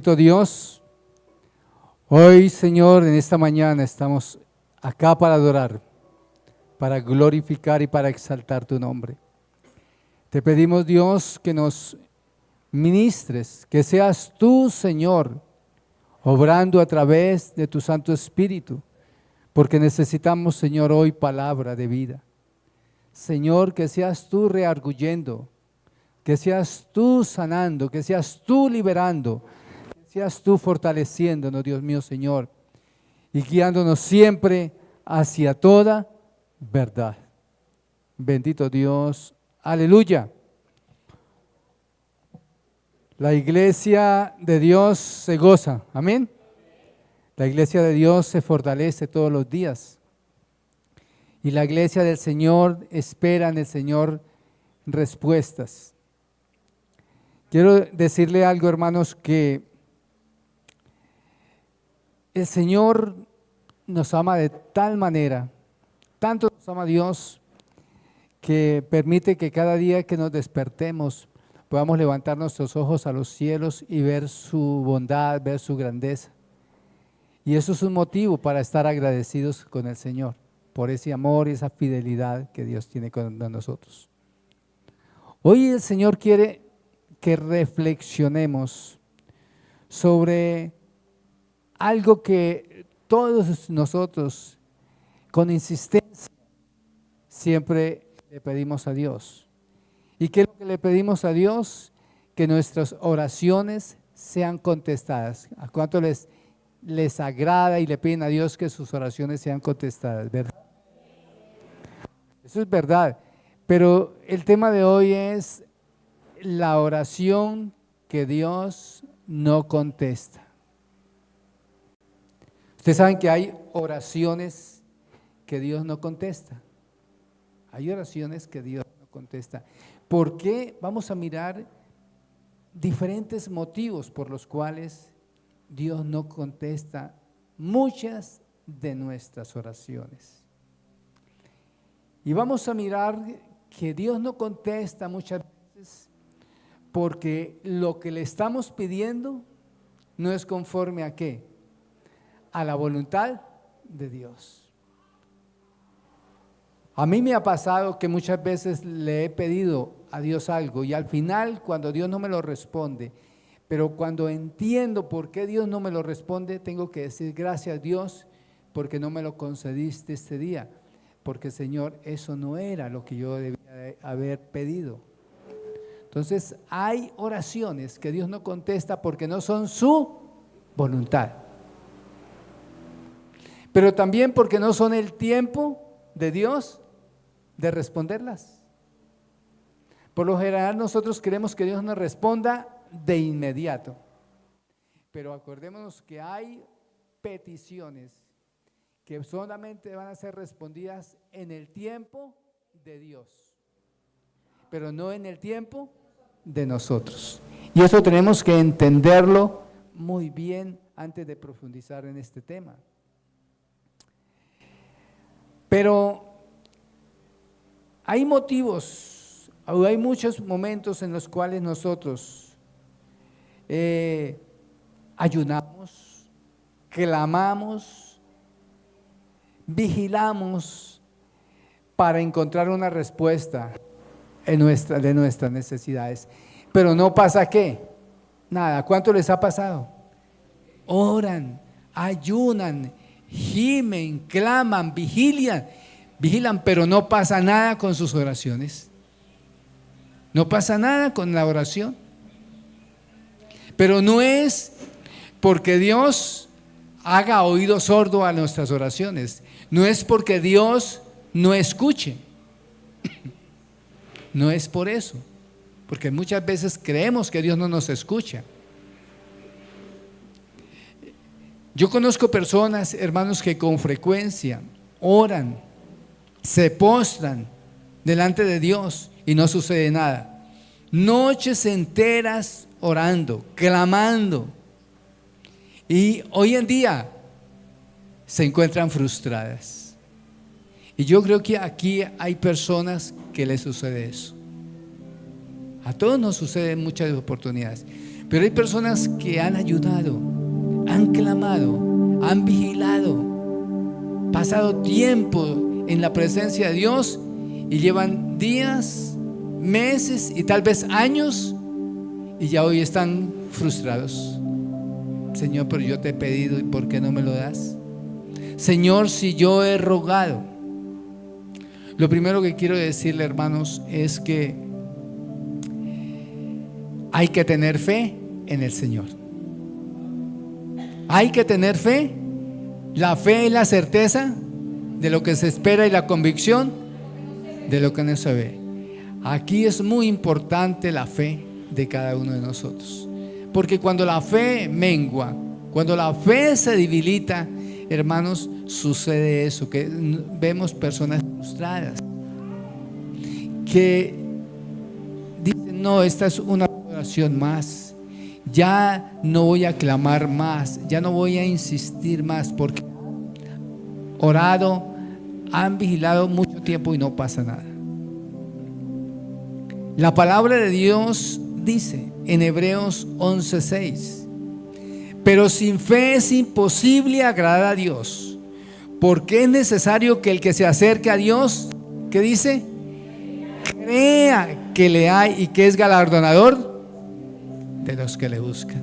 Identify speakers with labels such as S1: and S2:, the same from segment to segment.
S1: Bendito Dios, hoy Señor, en esta mañana estamos acá para adorar, para glorificar y para exaltar tu nombre. Te pedimos, Dios, que nos ministres, que seas tú, Señor, obrando a través de tu Santo Espíritu, porque necesitamos, Señor, hoy palabra de vida. Señor, que seas tú rearguyendo, que seas tú sanando, que seas tú liberando, que seas tú fortaleciéndonos, Dios mío, Señor, y guiándonos siempre hacia toda verdad. Bendito Dios, aleluya. La iglesia de Dios se goza, amén. La iglesia de Dios se fortalece todos los días. Y la iglesia del Señor espera en el Señor respuestas. Quiero decirle algo, hermanos, que el Señor nos ama de tal manera, tanto nos ama Dios, que permite que cada día que nos despertemos podamos levantar nuestros ojos a los cielos y ver su bondad, ver su grandeza. Y eso es un motivo para estar agradecidos con el Señor, por ese amor y esa fidelidad que Dios tiene con nosotros. Hoy el Señor quiere que reflexionemos sobre algo que todos nosotros con insistencia siempre le pedimos a Dios. ¿Y qué es lo que le pedimos a Dios? Que nuestras oraciones sean contestadas. ¿A cuánto les agrada y le piden a Dios que sus oraciones sean contestadas? ¿Verdad? Eso es verdad. Pero el tema de hoy es la oración que Dios no contesta. Ustedes saben que hay oraciones que Dios no contesta. Hay oraciones que Dios no contesta. ¿Por qué? Vamos a mirar diferentes motivos por los cuales Dios no contesta muchas de nuestras oraciones. Y vamos a mirar que Dios no contesta muchas veces porque lo que le estamos pidiendo no es conforme a ¿qué? A la voluntad de Dios. A mí me ha pasado que muchas veces le he pedido a Dios algo y al final cuando Dios no me lo responde, pero cuando entiendo por qué Dios no me lo responde, tengo que decir gracias Dios porque no me lo concediste este día, porque Señor, eso no era lo que yo debía haber pedido. Entonces hay oraciones que Dios no contesta porque no son su voluntad, pero también porque no son el tiempo de Dios de responderlas. Por lo general nosotros queremos que Dios nos responda de inmediato, pero acordémonos que hay peticiones que solamente van a ser respondidas en el tiempo de Dios, pero no en el tiempo de nosotros. Y eso tenemos que entenderlo muy bien antes de profundizar en este tema. Pero hay motivos, hay muchos momentos en los cuales nosotros ayunamos, clamamos, vigilamos para encontrar una respuesta de nuestras necesidades. Pero no pasa ¿qué? Nada. ¿Cuánto les ha pasado? Oran, ayunan, gimen, claman, vigilan, pero no pasa nada con sus oraciones. No pasa nada con la oración. Pero no es porque Dios haga oído sordo a nuestras oraciones. No es porque Dios no escuche. No es por eso. Porque muchas veces creemos que Dios no nos escucha. Yo conozco personas, hermanos, que con frecuencia oran, se postran delante de Dios y no sucede nada. Noches enteras orando, clamando. Y hoy en día se encuentran frustradas. Y yo creo que aquí hay personas que les sucede eso. A todos nos sucede en muchas oportunidades. Pero hay personas que han ayunado, han clamado, han vigilado, pasado tiempo en la presencia de Dios y llevan días, meses y tal vez años y ya hoy están frustrados. Señor, pero yo te he pedido, ¿y por qué no me lo das? Señor, si yo he rogado. Lo primero que quiero decirle, hermanos, es que hay que tener fe en el Señor. Hay que tener fe. La fe es la certeza de lo que se espera y la convicción de lo que no se ve. Aquí es muy importante la fe de cada uno de nosotros, porque cuando la fe mengua, cuando la fe se debilita, hermanos, sucede eso, que vemos personas frustradas que dicen: no, esta es una oración más, ya no voy a clamar más, ya no voy a insistir más, porque han orado, han vigilado mucho tiempo y no pasa nada. La palabra de Dios dice en Hebreos 11:6: pero sin fe es imposible agradar a Dios, porque es necesario que el que se acerque a Dios, ¿qué dice? Crea que le hay y que es galardonador de los que le buscan.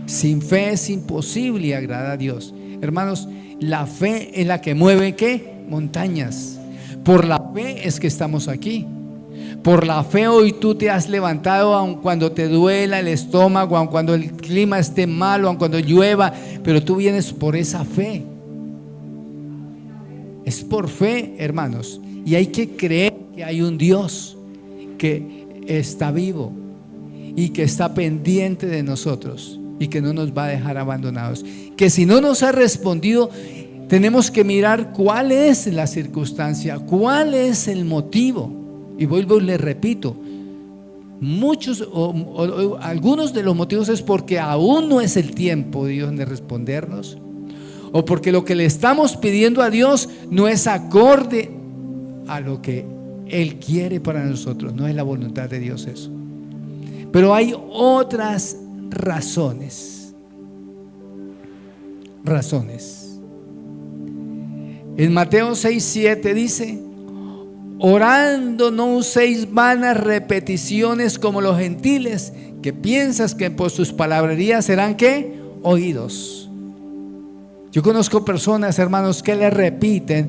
S1: Sin fe es imposible agradar a Dios. Hermanos, la fe es la que mueve ¿qué? Montañas. Por la fe es que estamos aquí. Por la fe hoy tú te has levantado, aun cuando te duela el estómago, aun cuando el clima esté malo, aun cuando llueva, pero tú vienes por esa fe. Es por fe, hermanos, y hay que creer que hay un Dios que está vivo y que está pendiente de nosotros y que no nos va a dejar abandonados. Que si no nos ha respondido, tenemos que mirar cuál es la circunstancia, cuál es el motivo. Y vuelvo y le repito, muchos algunos de los motivos es porque aún no es el tiempo de Dios de respondernos, o porque lo que le estamos pidiendo a Dios no es acorde a lo que Él quiere para nosotros, no es la voluntad de Dios eso. Pero hay otras razones. En Mateo 6:7 dice: orando no uséis vanas repeticiones como los gentiles, que piensas que por sus palabrerías serán ¿qué? Oídos. Yo conozco personas, hermanos, que le repiten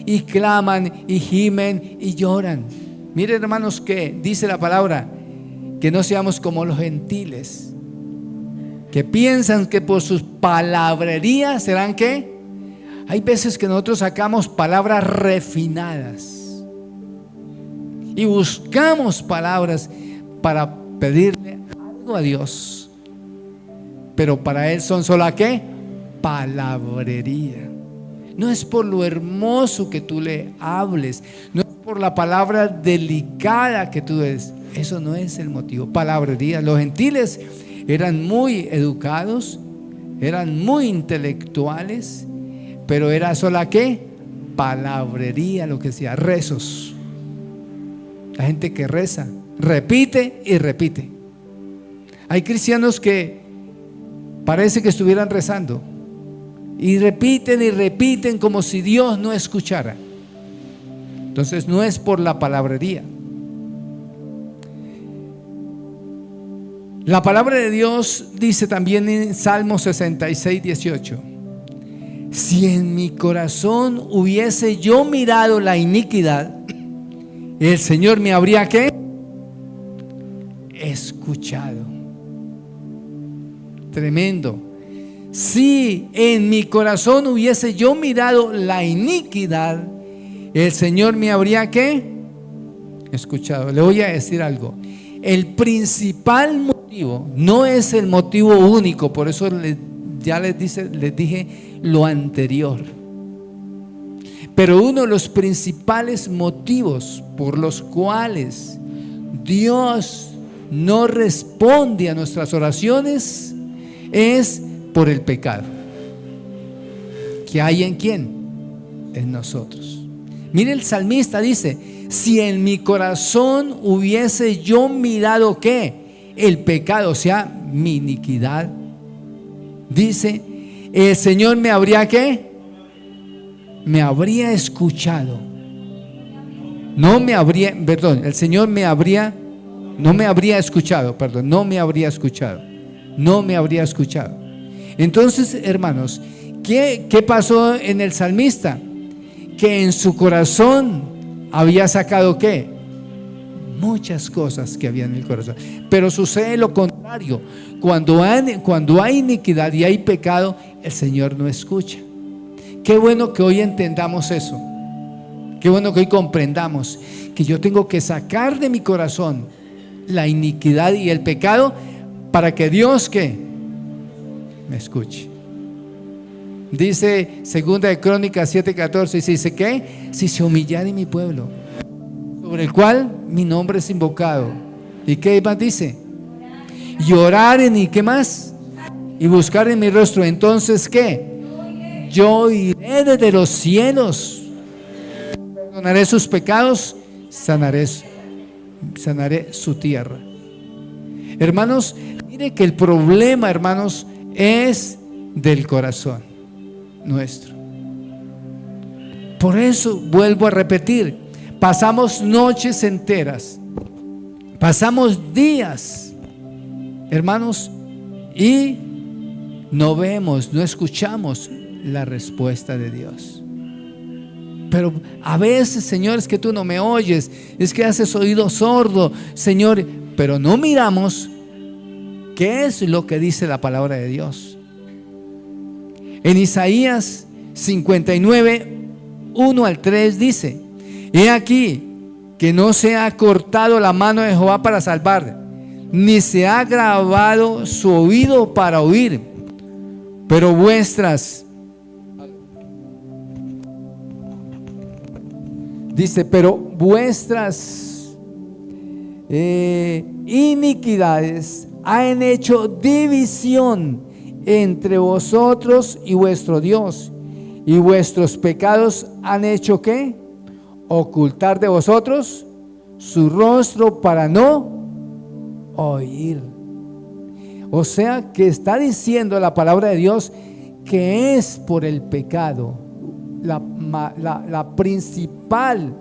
S1: y claman y gimen y lloran. Miren, hermanos, que dice la palabra que no seamos como los gentiles, que piensan que por sus palabrerías serán ¿qué? Hay veces que nosotros sacamos palabras refinadas y buscamos palabras para pedirle algo a Dios, pero para Él son solo ¿qué? Palabrería. No es por lo hermoso que tú le hables, no es por la palabra delicada que tú des. Eso no es el motivo. Palabrería. Los gentiles eran muy educados, eran muy intelectuales, pero era sola ¿qué? Palabrería, lo que decía, rezos. La gente que reza, repite y repite. Hay cristianos que parece que estuvieran rezando y repiten como si Dios no escuchara. Entonces no es por la palabrería. La palabra de Dios dice también en Salmo 66:18: si en mi corazón hubiese yo mirado la iniquidad, el Señor me habría ¿qué? Escuchado. Tremendo. Si en mi corazón hubiese yo mirado la iniquidad, el Señor me habría ¿qué? Escuchado. Le voy a decir algo. El principal motivo no es el motivo único, por eso ya les dije lo anterior. Pero uno de los principales motivos por los cuales Dios no responde a nuestras oraciones es por el pecado que hay en quién, en nosotros. Mire, el salmista dice: si en mi corazón hubiese yo mirado ¿qué? El pecado, o sea, mi iniquidad. Dice, el Señor me habría ¿qué? Me habría escuchado. No me habría, perdón, el Señor no me habría escuchado. Entonces, hermanos, ¿qué pasó en el salmista? Que en su corazón había sacado ¿qué? Muchas cosas que había en el corazón. Pero sucede lo contrario. Cuando hay iniquidad y hay pecado, el Señor no escucha. Qué bueno que hoy entendamos eso. Qué bueno que hoy comprendamos que yo tengo que sacar de mi corazón la iniquidad y el pecado para que Dios ¿qué? Me escuche. Dice 2 de Crónicas 7:14, dice que si se humillare mi pueblo, sobre el cual mi nombre es invocado, ¿y qué más dice? Y oraren y qué más, y buscar en mi rostro, entonces ¿qué? Yo iré desde los cielos, perdonaré sus pecados, sanaré su tierra. Hermanos, mire que el problema, hermanos, es del corazón nuestro. Por eso vuelvo a repetir, pasamos noches enteras, pasamos días, hermanos, y no vemos, no escuchamos la respuesta de Dios. Pero a veces, Señor, es que tú no me oyes, es que haces oído sordo, Señor, pero no miramos qué es lo que dice la palabra de Dios. En Isaías 59, 1 al 3 dice: he aquí que no se ha cortado la mano de Jehová para salvar, ni se ha grabado su oído para oír, pero vuestras iniquidades han hecho división entre vosotros y vuestro Dios, y vuestros pecados han hecho ¿qué? Ocultar de vosotros su rostro para no oír. O sea que está diciendo la palabra de Dios que es por el pecado el principal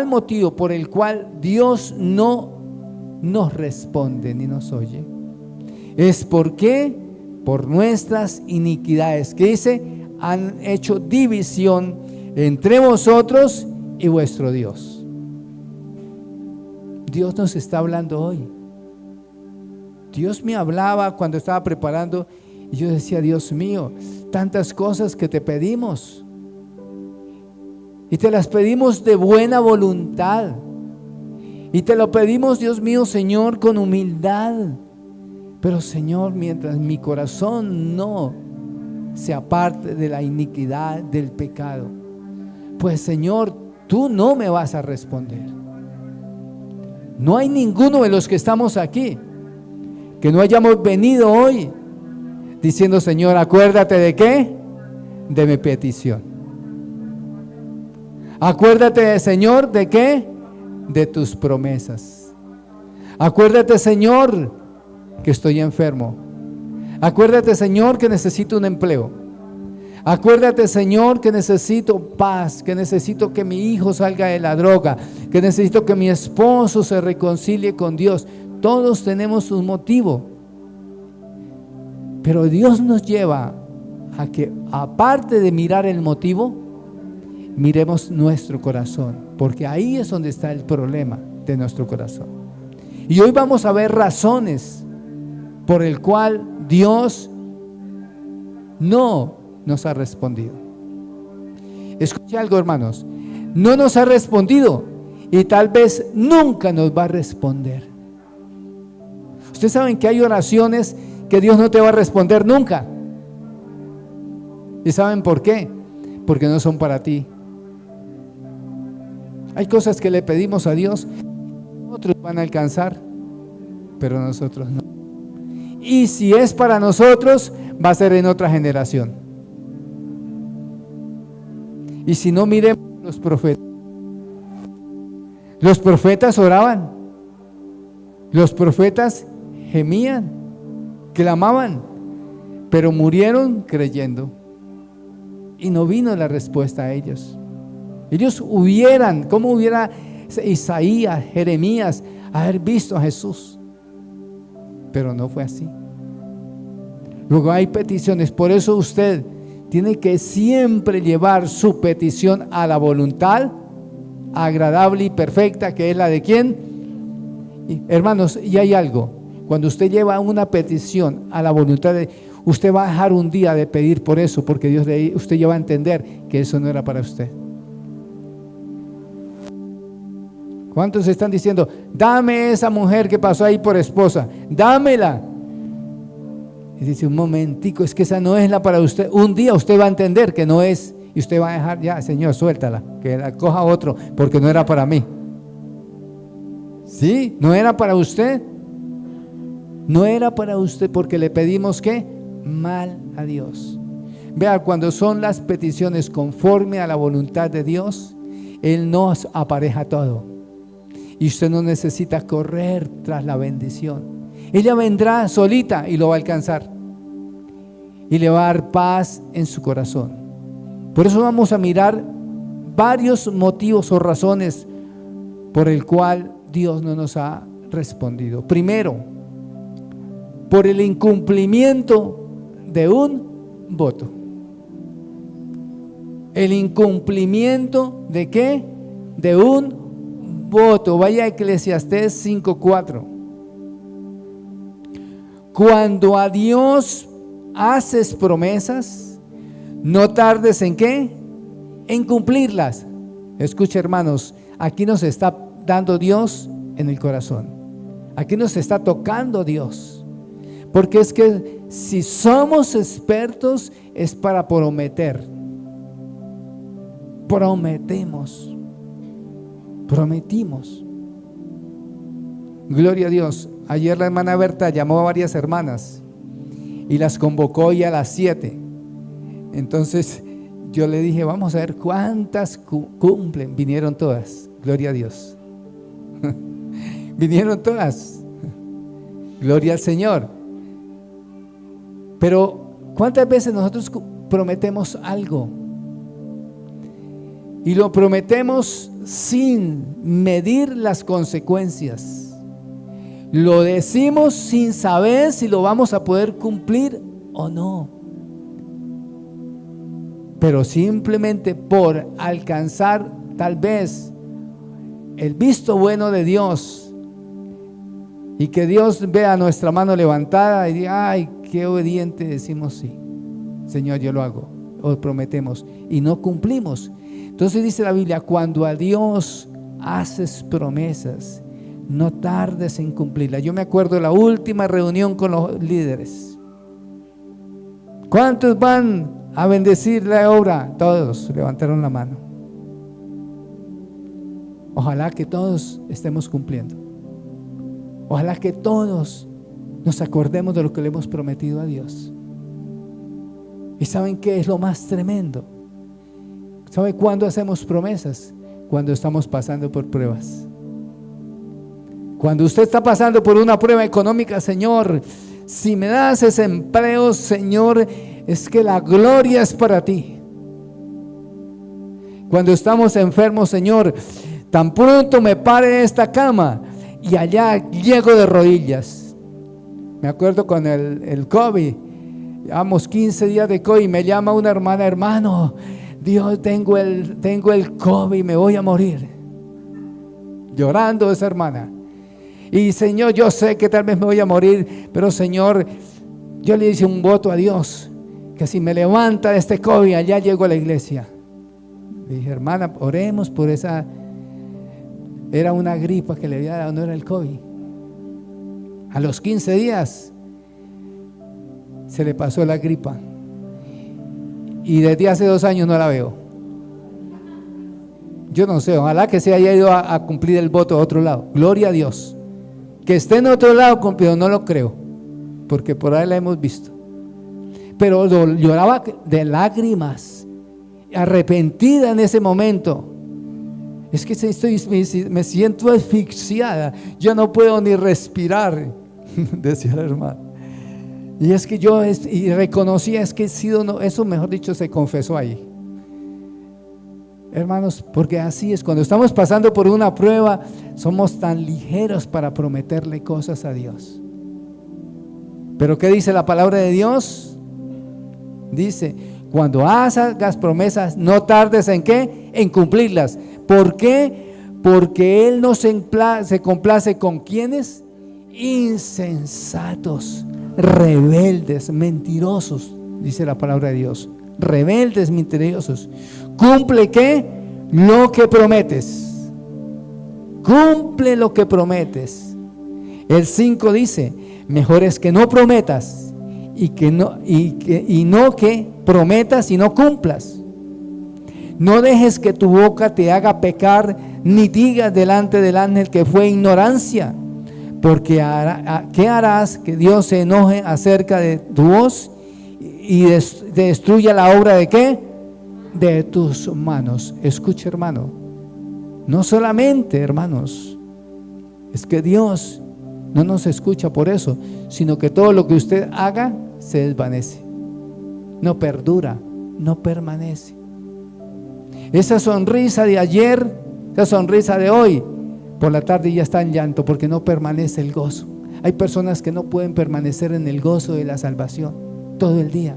S1: motivo por el cual Dios no nos responde ni nos oye. Es porque por nuestras iniquidades, que dice, han hecho división entre vosotros y vuestro Dios. Dios nos está hablando hoy. Dios me hablaba cuando estaba preparando y yo decía: Dios mío, tantas cosas que te pedimos y te las pedimos de buena voluntad y te lo pedimos, Dios mío, Señor, con humildad. Pero Señor, mientras mi corazón no se aparte de la iniquidad, del pecado, pues Señor, tú no me vas a responder. No hay ninguno de los que estamos aquí que no hayamos venido hoy diciendo: Señor, acuérdate de ¿qué? De mi petición. Acuérdate, Señor, ¿de qué? De tus promesas. Acuérdate, Señor, que estoy enfermo. Acuérdate, Señor, que necesito un empleo. Acuérdate, Señor, que necesito paz, que necesito que mi hijo salga de la droga, que necesito que mi esposo se reconcilie con Dios. Todos tenemos un motivo, pero Dios nos lleva a que, aparte de mirar el motivo, miremos nuestro corazón, porque ahí es donde está el problema de nuestro corazón. Y hoy vamos a ver razones por el cual Dios no nos ha respondido. Escuche algo, hermanos, no nos ha respondido y tal vez nunca nos va a responder. Ustedes saben que hay oraciones que Dios no te va a responder nunca. ¿Y saben por qué? Porque no son para ti. Hay cosas que le pedimos a Dios, otros van a alcanzar, pero nosotros no. Y si es para nosotros, va a ser en otra generación. Y si no, miremos los profetas. Los profetas oraban, los profetas gemían, clamaban, pero murieron creyendo. Y no vino la respuesta a ellos. Ellos ¿cómo hubiera Isaías, Jeremías haber visto a Jesús? Pero no fue así. Luego hay peticiones, por eso usted tiene que siempre llevar su petición a la voluntad agradable y perfecta, que es la de ¿quién? Hermanos, y hay algo, cuando usted lleva una petición a la voluntad de usted, va a dejar un día de pedir por eso, porque usted ya va a entender que eso no era para usted. ¿Cuántos están diciendo, dame esa mujer que pasó ahí por esposa, dámela? Y dice, un momentico, es que esa no es la para usted. Un día usted va a entender que no es, y usted va a dejar, ya, Señor, suéltala, que la coja otro, porque no era para mí. ¿Sí? ¿No era para usted? No era para usted, porque le pedimos ¿qué? Mal a Dios. Vea, cuando son las peticiones conforme a la voluntad de Dios, Él nos apareja todo. Y usted no necesita correr tras la bendición. Ella vendrá solita y lo va a alcanzar. Y le va a dar paz en su corazón. Por eso vamos a mirar varios motivos o razones por el cual Dios no nos ha respondido. Primero, por el incumplimiento de un voto. El incumplimiento ¿de qué? De un voto. Vaya a Eclesiastés 5:4. Cuando a Dios haces promesas, no tardes ¿en qué? En cumplirlas. Escucha, hermanos, aquí nos está dando Dios en el corazón. Aquí nos está tocando Dios. Porque es que si somos expertos es para prometer. Prometimos. Gloria a Dios. Ayer la hermana Berta llamó a varias hermanas y las convocó ya a las 7. Entonces yo le dije, vamos a ver cuántas cumplen. Vinieron todas, gloria a Dios. Vinieron todas, gloria al Señor. Pero ¿cuántas veces nosotros prometemos algo? Y lo prometemos sin medir las consecuencias. Lo decimos sin saber si lo vamos a poder cumplir o no. Pero simplemente por alcanzar tal vez el visto bueno de Dios y que Dios vea nuestra mano levantada y diga, ay, qué obediente, decimos sí, Señor, yo lo hago, o prometemos y no cumplimos. Entonces dice la Biblia, cuando a Dios haces promesas, no tardes en cumplirla. Yo me acuerdo de la última reunión con los líderes. ¿Cuántos van a bendecir la obra? Todos levantaron la mano. Ojalá que todos estemos cumpliendo. Ojalá que todos nos acordemos de lo que le hemos prometido a Dios. ¿Y saben qué es lo más tremendo? ¿Sabe cuándo hacemos promesas? Cuando estamos pasando por pruebas. Cuando usted está pasando por una prueba económica, Señor, si me das ese empleo, Señor, es que la gloria es para ti. Cuando estamos enfermos, Señor, tan pronto me pare de esta cama y allá llego de rodillas. Me acuerdo con el COVID, llevamos 15 días de COVID y me llama una hermana, hermano, Dios, tengo el COVID, me voy a morir. Llorando esa hermana. Y Señor, yo sé que tal vez me voy a morir, pero Señor, yo le hice un voto a Dios, que si me levanta de este COVID, allá llego a la iglesia. Le dije, hermana, oremos por esa, era una gripa que le había dado, no era el COVID. A los 15 días se le pasó la gripa. Y desde hace 2 años no la veo. Yo no sé, ojalá que se haya ido a cumplir el voto a otro lado. Gloria a Dios. Que esté en otro lado cumplido, no lo creo, porque por ahí la hemos visto. Pero lloraba de lágrimas, arrepentida en ese momento. Es que me siento asfixiada, yo no puedo ni respirar, decía la hermana. Y es que y reconocía, es que he sido, no, eso mejor dicho se confesó ahí. Hermanos, porque así es, cuando estamos pasando por una prueba, somos tan ligeros para prometerle cosas a Dios. Pero ¿qué dice la palabra de Dios? Dice, cuando hagas promesas, no tardes ¿en qué? En cumplirlas. ¿Por qué? Porque Él no se complace con ¿quiénes? Insensatos, rebeldes, mentirosos, dice la palabra de Dios. Rebeldes, mentirosos. ¿Cumple qué? Lo que prometes. Cumple lo que prometes. El 5 dice, mejor es que no prometas y no que prometas y no cumplas. No dejes que tu boca te haga pecar, ni digas delante del ángel que fue ignorancia, porque ¿qué harás? Que Dios se enoje acerca de tu voz y destruya la obra de ¿qué? De tus manos. Escuche, hermano, no solamente, hermanos, es que Dios no nos escucha por eso, sino que todo lo que usted haga se desvanece, no perdura, no permanece. Esa sonrisa de ayer, esa sonrisa de hoy, por la tarde ya está en llanto porque no permanece el gozo. Hay personas que no pueden permanecer en el gozo de la salvación todo el día.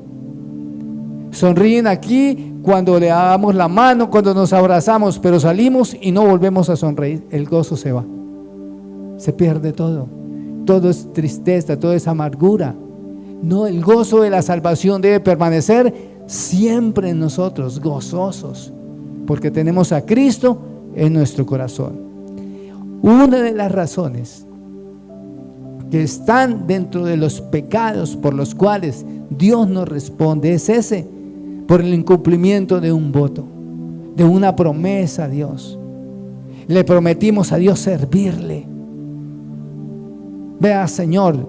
S1: Sonríen aquí cuando le damos la mano, cuando nos abrazamos, pero salimos y no volvemos a sonreír. El gozo se va, se pierde todo. Todo es tristeza, todo es amargura. No, el gozo de la salvación debe permanecer siempre en nosotros, gozosos, porque tenemos a Cristo en nuestro corazón. Una de las razones que están dentro de los pecados por los cuales Dios nos responde es ese, por el incumplimiento de un voto, de una promesa a Dios. Le prometimos a Dios servirle. Vea, Señor,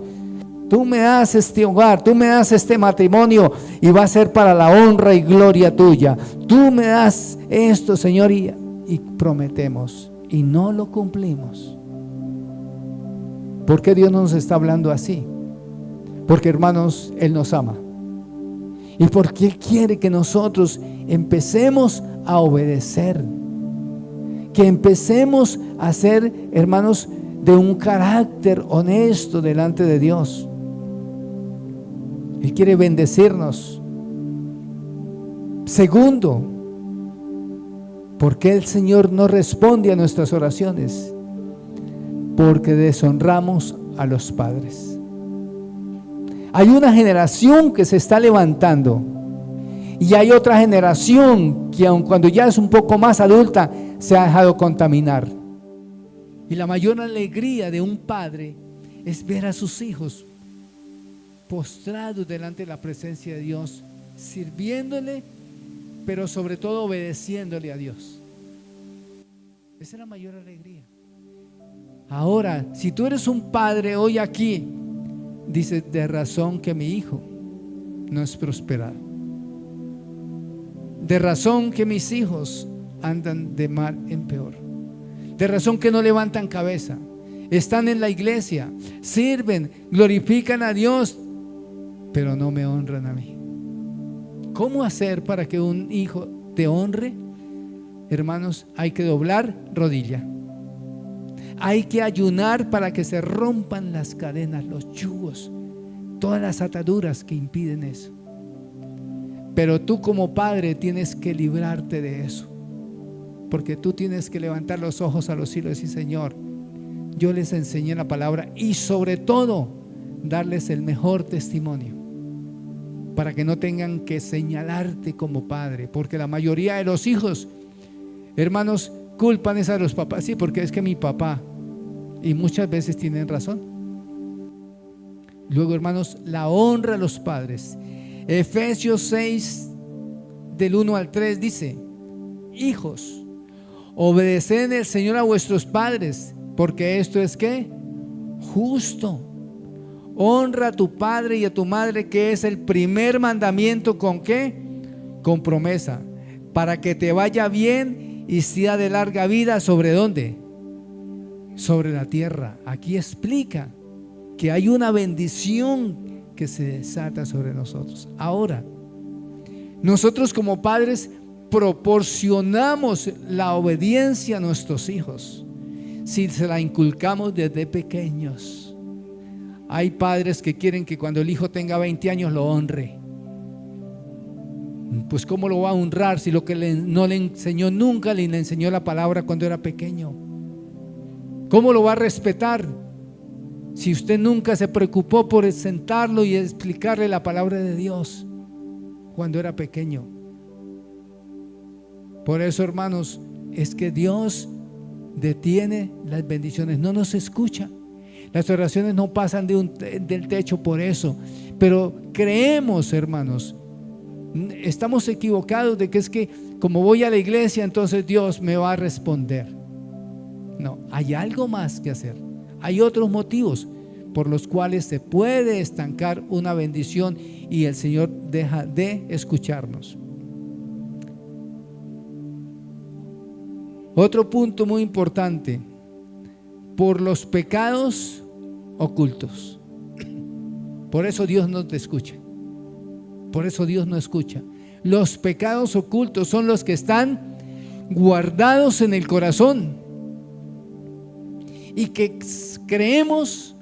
S1: tú me das este hogar, tú me das este matrimonio y va a ser para la honra y gloria tuya. Tú me das esto, Señor, y prometemos y no lo cumplimos. ¿Por qué Dios nos está hablando así? Porque, hermanos, Él nos ama. Y porque Él quiere que nosotros empecemos a obedecer, que empecemos a ser, hermanos, de un carácter honesto delante de Dios. Él quiere bendecirnos. Segundo, ¿por qué el Señor no responde a nuestras oraciones? Porque deshonramos a los padres. Hay una generación que se está levantando y hay otra generación que aun cuando ya es un poco más adulta se ha dejado contaminar. Y la mayor alegría de un padre es ver a sus hijos postrados delante de la presencia de Dios, sirviéndole, pero sobre todo obedeciéndole a Dios. Esa es la mayor alegría. Ahora, si tú eres un padre hoy aquí, dices, de razón que mi hijo no es prosperado, de razón que mis hijos andan de mal en peor, de razón que no levantan cabeza, están en la iglesia, sirven, glorifican a Dios, pero no me honran a mí. ¿Cómo hacer para que un hijo te honre? Hermanos, hay que doblar rodilla. Hay que ayunar para que se rompan las cadenas, los yugos, todas las ataduras que impiden eso. Pero tú como padre tienes que librarte de eso, porque tú tienes que levantar los ojos a los cielos y decir, Señor, yo les enseñé la palabra y sobre todo darles el mejor testimonio para que no tengan que señalarte como padre, porque la mayoría de los hijos, hermanos, culpan es a los papás. Sí, porque es que mi papá, y muchas veces tienen razón. Luego, hermanos, la honra a los padres. Efesios 6 del 1 al 3 dice: hijos, obedeced en el Señor a vuestros padres, porque esto es ¿qué? Justo. Honra a tu padre y a tu madre, que es el primer mandamiento. ¿Con qué? Con promesa, para que te vaya bien y sea de larga vida. ¿Sobre dónde? Sobre la tierra. Aquí explica que hay una bendición que se desata sobre nosotros. Ahora, nosotros como padres proporcionamos la obediencia a nuestros hijos si se la inculcamos desde pequeños. Hay padres que quieren que cuando el hijo tenga 20 años lo honre. Pues ¿cómo lo va a honrar si lo que no le enseñó, nunca le enseñó la palabra cuando era pequeño? ¿Cómo lo va a respetar si usted nunca se preocupó por sentarlo y explicarle la palabra de Dios cuando era pequeño? Por eso, hermanos, es que Dios detiene las bendiciones, no nos escucha. Las oraciones no pasan del techo por eso. Pero creemos, hermanos, estamos equivocados de que es que como voy a la iglesia, entonces Dios me va a responder. No, hay algo más que hacer. Hay otros motivos por los cuales se puede estancar una bendición y el Señor deja de escucharnos. Otro punto muy importante: por los pecados ocultos. Por eso Dios no te escucha. Por eso Dios no escucha. Los pecados ocultos son los que están guardados en el corazón y que creemos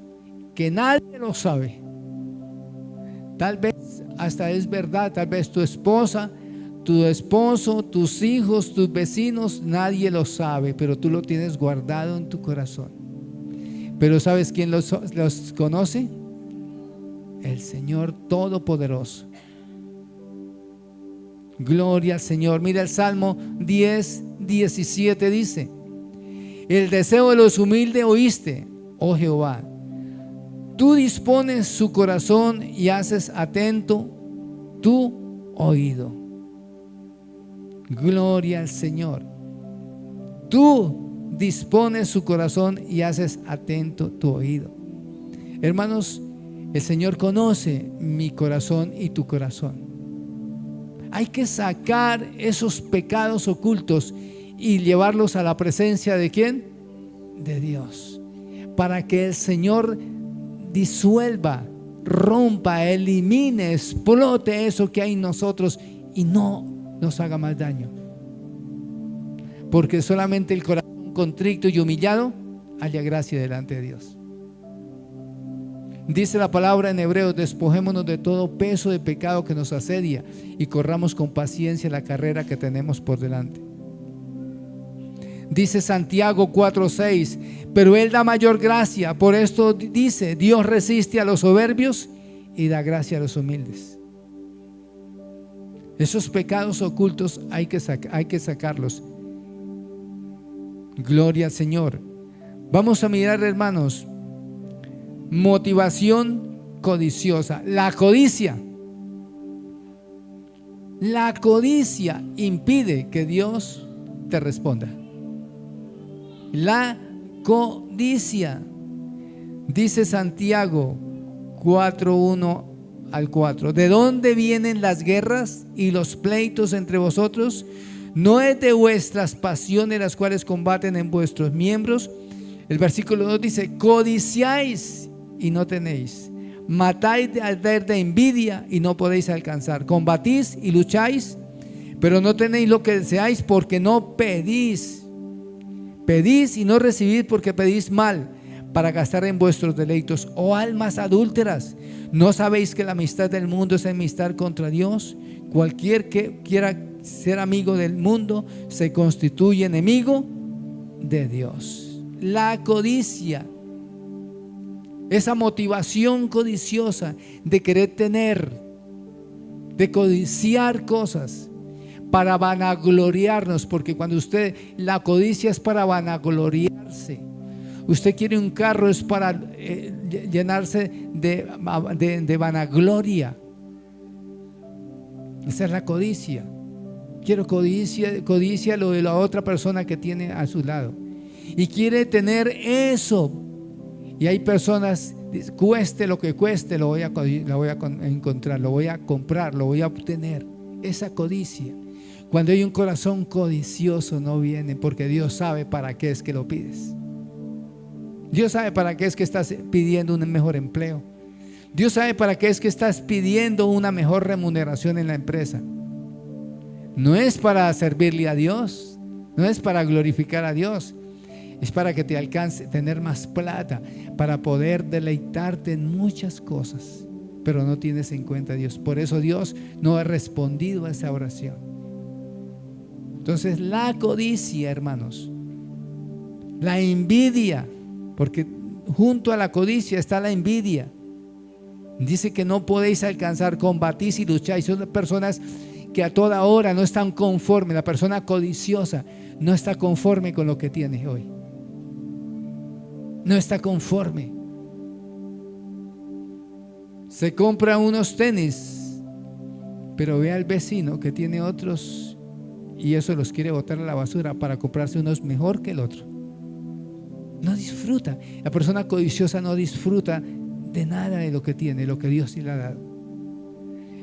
S1: que nadie lo sabe. Tal vez hasta es verdad, tal vez tu esposa, tu esposo, tus hijos, tus vecinos, nadie lo sabe, pero tú lo tienes guardado en tu corazón. Pero ¿sabes quién los conoce? El Señor Todopoderoso. Gloria al Señor. Mira el Salmo 10:17 dice: el deseo de los humildes oíste, oh Jehová. Tú dispones su corazón y haces atento tu oído. Gloria al Señor. Tú dispones su corazón y haces atento tu oído. Hermanos, el Señor conoce mi corazón y tu corazón. Hay que sacar esos pecados ocultos y llevarlos a la presencia ¿de quién? De Dios, para que el Señor disuelva, rompa, elimine, explote eso que hay en nosotros y no nos haga más daño. Porque solamente el corazón contrito y humillado halla gracia delante de Dios. Dice la palabra en Hebreos: despojémonos de todo peso de pecado que nos asedia y corramos con paciencia la carrera que tenemos por delante. Dice Santiago 4:6: pero Él da mayor gracia. Por esto dice: Dios resiste a los soberbios y da gracia a los humildes. Esos pecados ocultos hay que sacarlos. Gloria al Señor. Vamos a mirar, hermanos, motivación codiciosa. La codicia impide que Dios te responda. La codicia. Dice Santiago 4:1 al 4: ¿de dónde vienen las guerras y los pleitos entre vosotros? ¿No es de vuestras pasiones las cuales combaten en vuestros miembros? El versículo 2 dice: codiciáis y no tenéis, matáis de arder de envidia y no podéis alcanzar, combatís y lucháis, pero no tenéis lo que deseáis porque no pedís. Pedís y no recibís porque pedís mal, para gastar en vuestros deleitos. Oh almas adúlteras, ¿no sabéis que la amistad del mundo es enemistad contra Dios? Cualquier que quiera ser amigo del mundo se constituye enemigo de Dios. La codicia, esa motivación codiciosa de querer tener, de codiciar cosas para vanagloriarnos, porque cuando la codicia es para vanagloriarse. Usted quiere un carro, es para llenarse de vanagloria. Esa es la codicia. Codicia lo de la otra persona que tiene a su lado y quiere tener eso. Y hay personas, cueste lo que cueste, lo voy a encontrar, lo voy a comprar, lo voy a obtener. Esa codicia. Cuando hay un corazón codicioso no viene, porque Dios sabe para qué es que lo pides. Dios sabe para qué es que estás pidiendo un mejor empleo. Dios sabe para qué es que estás pidiendo una mejor remuneración en la empresa. No es para servirle a Dios, no es para glorificar a Dios, es para que te alcance tener más plata, para poder deleitarte en muchas cosas, pero no tienes en cuenta a Dios. Por eso Dios no ha respondido a esa oración. Entonces la codicia, hermanos, la envidia, porque junto a la codicia está la envidia. Dice que no podéis alcanzar, combatís y lucháis. Son personas que a toda hora no están conformes. La persona codiciosa no está conforme con lo que tiene hoy. No está conforme. Se compra unos tenis, pero ve al vecino que tiene otros y eso los quiere botar a la basura para comprarse unos mejor que el otro. No disfruta. La persona codiciosa no disfruta de nada de lo que tiene, lo que Dios le ha dado.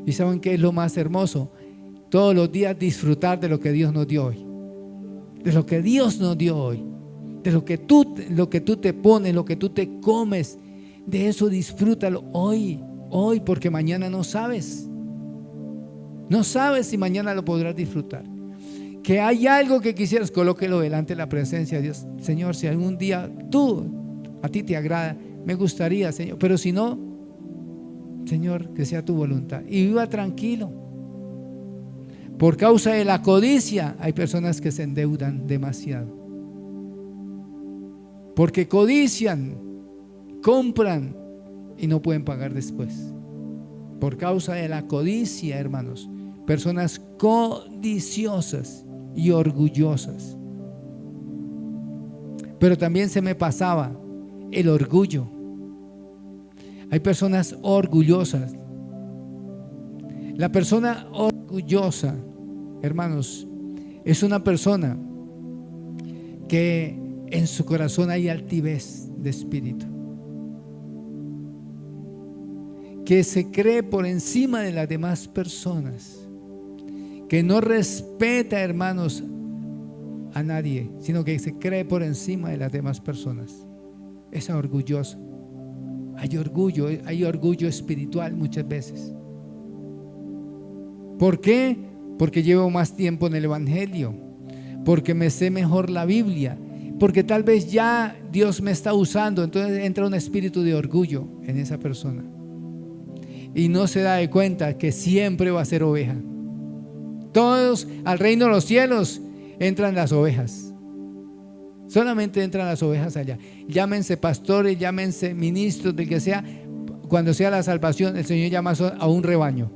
S1: ¿Y saben qué es lo más hermoso? Todos los días disfrutar de lo que Dios nos dio hoy. De lo que Dios nos dio hoy. De lo que tú te pones, lo que tú te comes. De eso disfrútalo hoy, porque mañana no sabes. No sabes si mañana lo podrás disfrutar. Que hay algo que quisieras, colóquelo delante de la presencia de Dios. Señor, si algún día a ti te agrada, me gustaría, Señor, pero si no, Señor, que sea tu voluntad. Y viva tranquilo. Por causa de la codicia, hay personas que se endeudan demasiado. Porque codician, compran y no pueden pagar después. Por causa de la codicia, hermanos, personas codiciosas y orgullosas. Pero también se me pasaba el orgullo. Hay personas orgullosas. La persona orgullosa, hermanos, es una persona que en su corazón hay altivez de espíritu, que se cree por encima de las demás personas, que no respeta, hermanos, a nadie, sino que se cree por encima de las demás personas. Es orgulloso. Hay orgullo espiritual muchas veces. ¿Por qué? Porque llevo más tiempo en el Evangelio, porque me sé mejor la Biblia, porque tal vez ya Dios me está usando. Entonces entra un espíritu de orgullo en esa persona y no se da de cuenta que siempre va a ser oveja. Todos al reino de los cielos entran las ovejas. Solamente entran las ovejas allá. Llámense pastores, llámense ministros, del que sea. Cuando sea la salvación, el Señor llama a un rebaño.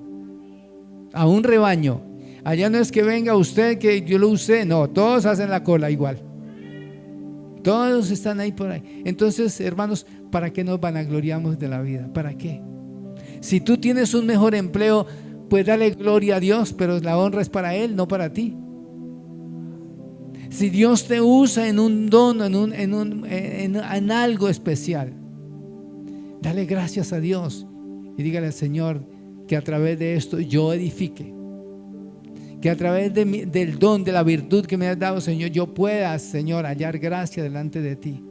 S1: A un rebaño. Allá no es que venga usted, que yo lo usé. No, todos hacen la cola igual. Todos están ahí por ahí. Entonces, hermanos, ¿para qué nos vanagloriamos de la vida? ¿Para qué? Si tú tienes un mejor empleo, pues dale gloria a Dios, pero la honra es para Él, no para ti. Si Dios te usa en un don, en algo especial, dale gracias a Dios y dígale al Señor que a través de esto yo edifique, que a través del don, de la virtud que me has dado, Señor, yo pueda, Señor, hallar gracia delante de ti.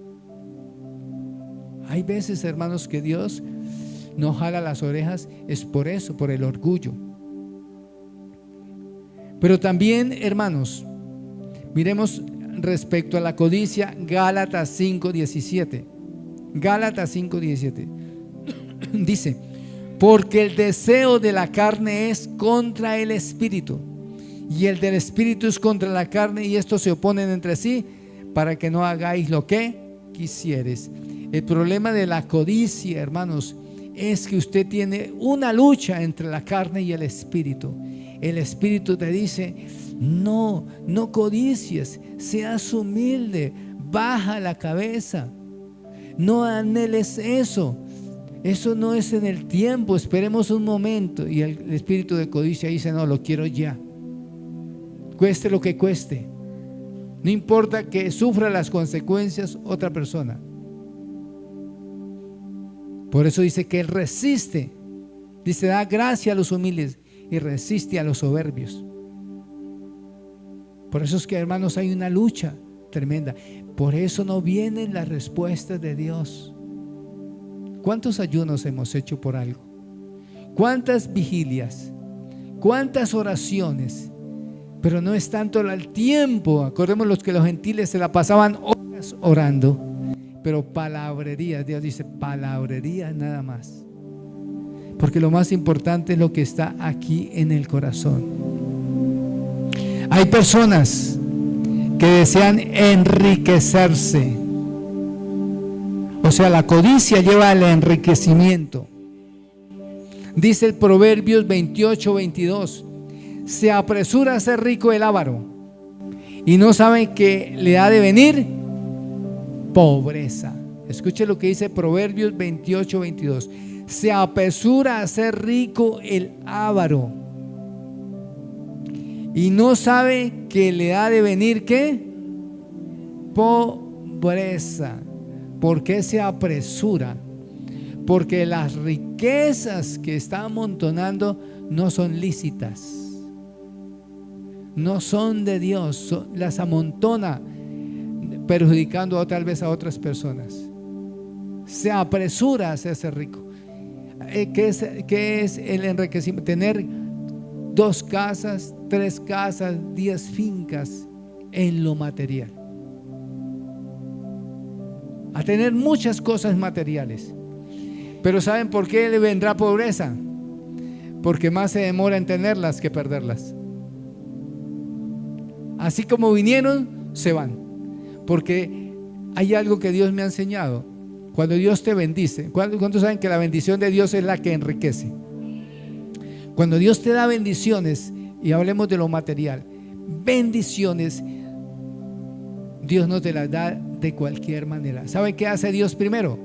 S1: Hay veces, hermanos, que Dios nos jala las orejas, es por eso, por el orgullo. Pero también, hermanos, miremos respecto a la codicia, Gálatas 5:17. Gálatas 5:17 dice: porque el deseo de la carne es contra el espíritu, y el del espíritu es contra la carne, y estos se oponen entre sí, para que no hagáis lo que quisieres. El problema de la codicia, hermanos, es que usted tiene una lucha entre la carne y el espíritu. El espíritu te dice: no codicies, seas humilde, baja la cabeza, no anheles eso. Eso no es en el tiempo, esperemos un momento. Y el espíritu de codicia dice: no, lo quiero ya, cueste lo que cueste, no importa que sufra las consecuencias otra persona. Por eso dice que Él resiste, dice: da gracia a los humildes y resiste a los soberbios. Por eso es que, hermanos, hay una lucha tremenda. Por eso no vienen las respuestas de Dios. ¿Cuántos ayunos hemos hecho por algo? ¿Cuántas vigilias? ¿Cuántas oraciones? Pero no es tanto el tiempo. Acordémonos que los gentiles se la pasaban horas orando, pero palabrería. Dios dice palabrería nada más, porque lo más importante es lo que está aquí en el corazón. Hay personas que desean enriquecerse, o sea, la codicia lleva al enriquecimiento. Dice el Proverbios 28:22: se apresura a ser rico el avaro y no sabe que le ha de venir pobreza. Escuche lo que dice Proverbios 28:22: se apresura a ser rico el avaro y no sabe que le ha de venir ¿qué? Pobreza. ¿Por qué se apresura? Porque las riquezas que está amontonando no son lícitas, no son de Dios, las amontona perjudicando tal vez a otras personas. Se apresura a hacerse rico. ¿Qué es el enriquecimiento? Tener 2 casas, 3 casas, 10 fincas en lo material. A tener muchas cosas materiales. Pero ¿saben por qué le vendrá pobreza? Porque más se demora en tenerlas que perderlas. Así como vinieron, se van. Porque hay algo que Dios me ha enseñado. Cuando Dios te bendice, ¿cuántos saben que la bendición de Dios es la que enriquece? Cuando Dios te da bendiciones, y hablemos de lo material, bendiciones, Dios no te las da de cualquier manera. ¿Sabe qué hace Dios primero?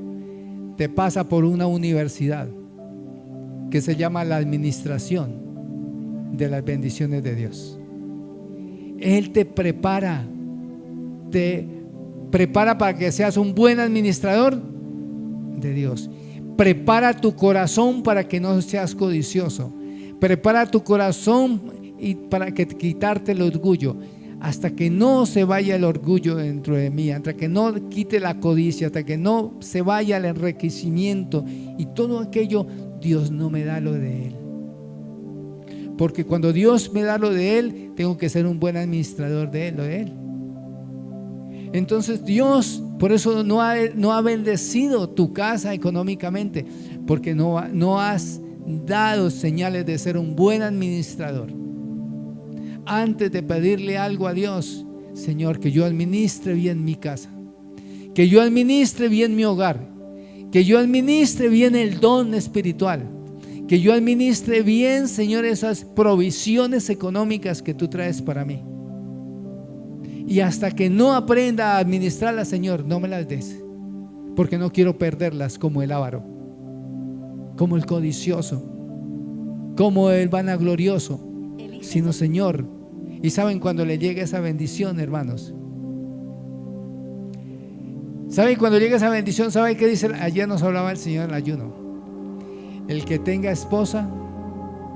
S1: Te pasa por una universidad que se llama la administración de las bendiciones de Dios. Él te prepara para que seas un buen administrador de Dios. Prepara tu corazón para que no seas codicioso. Prepara tu corazón y para que quitarte el orgullo. Hasta que no se vaya el orgullo dentro de mí, hasta que no quite la codicia, hasta que no se vaya el enriquecimiento y todo aquello, Dios no me da lo de Él. Porque cuando Dios me da lo de Él, tengo que ser un buen administrador de Él. Entonces Dios, por eso no ha bendecido tu casa económicamente, porque no has dado señales de ser un buen administrador. Antes de pedirle algo a Dios, Señor, que yo administre bien mi casa, que yo administre bien mi hogar, que yo administre bien el don espiritual, que yo administre bien, Señor, esas provisiones económicas que tú traes para mí. Y hasta que no aprenda a administrarlas, Señor, no me las des, porque no quiero perderlas como el avaro, como el codicioso, como el vanaglorioso, sino, Señor. Y saben, cuando le llegue esa bendición, hermanos, ¿saben cuando llega esa bendición? ¿Saben qué dice? Ayer nos hablaba el Señor en el ayuno. El que tenga esposa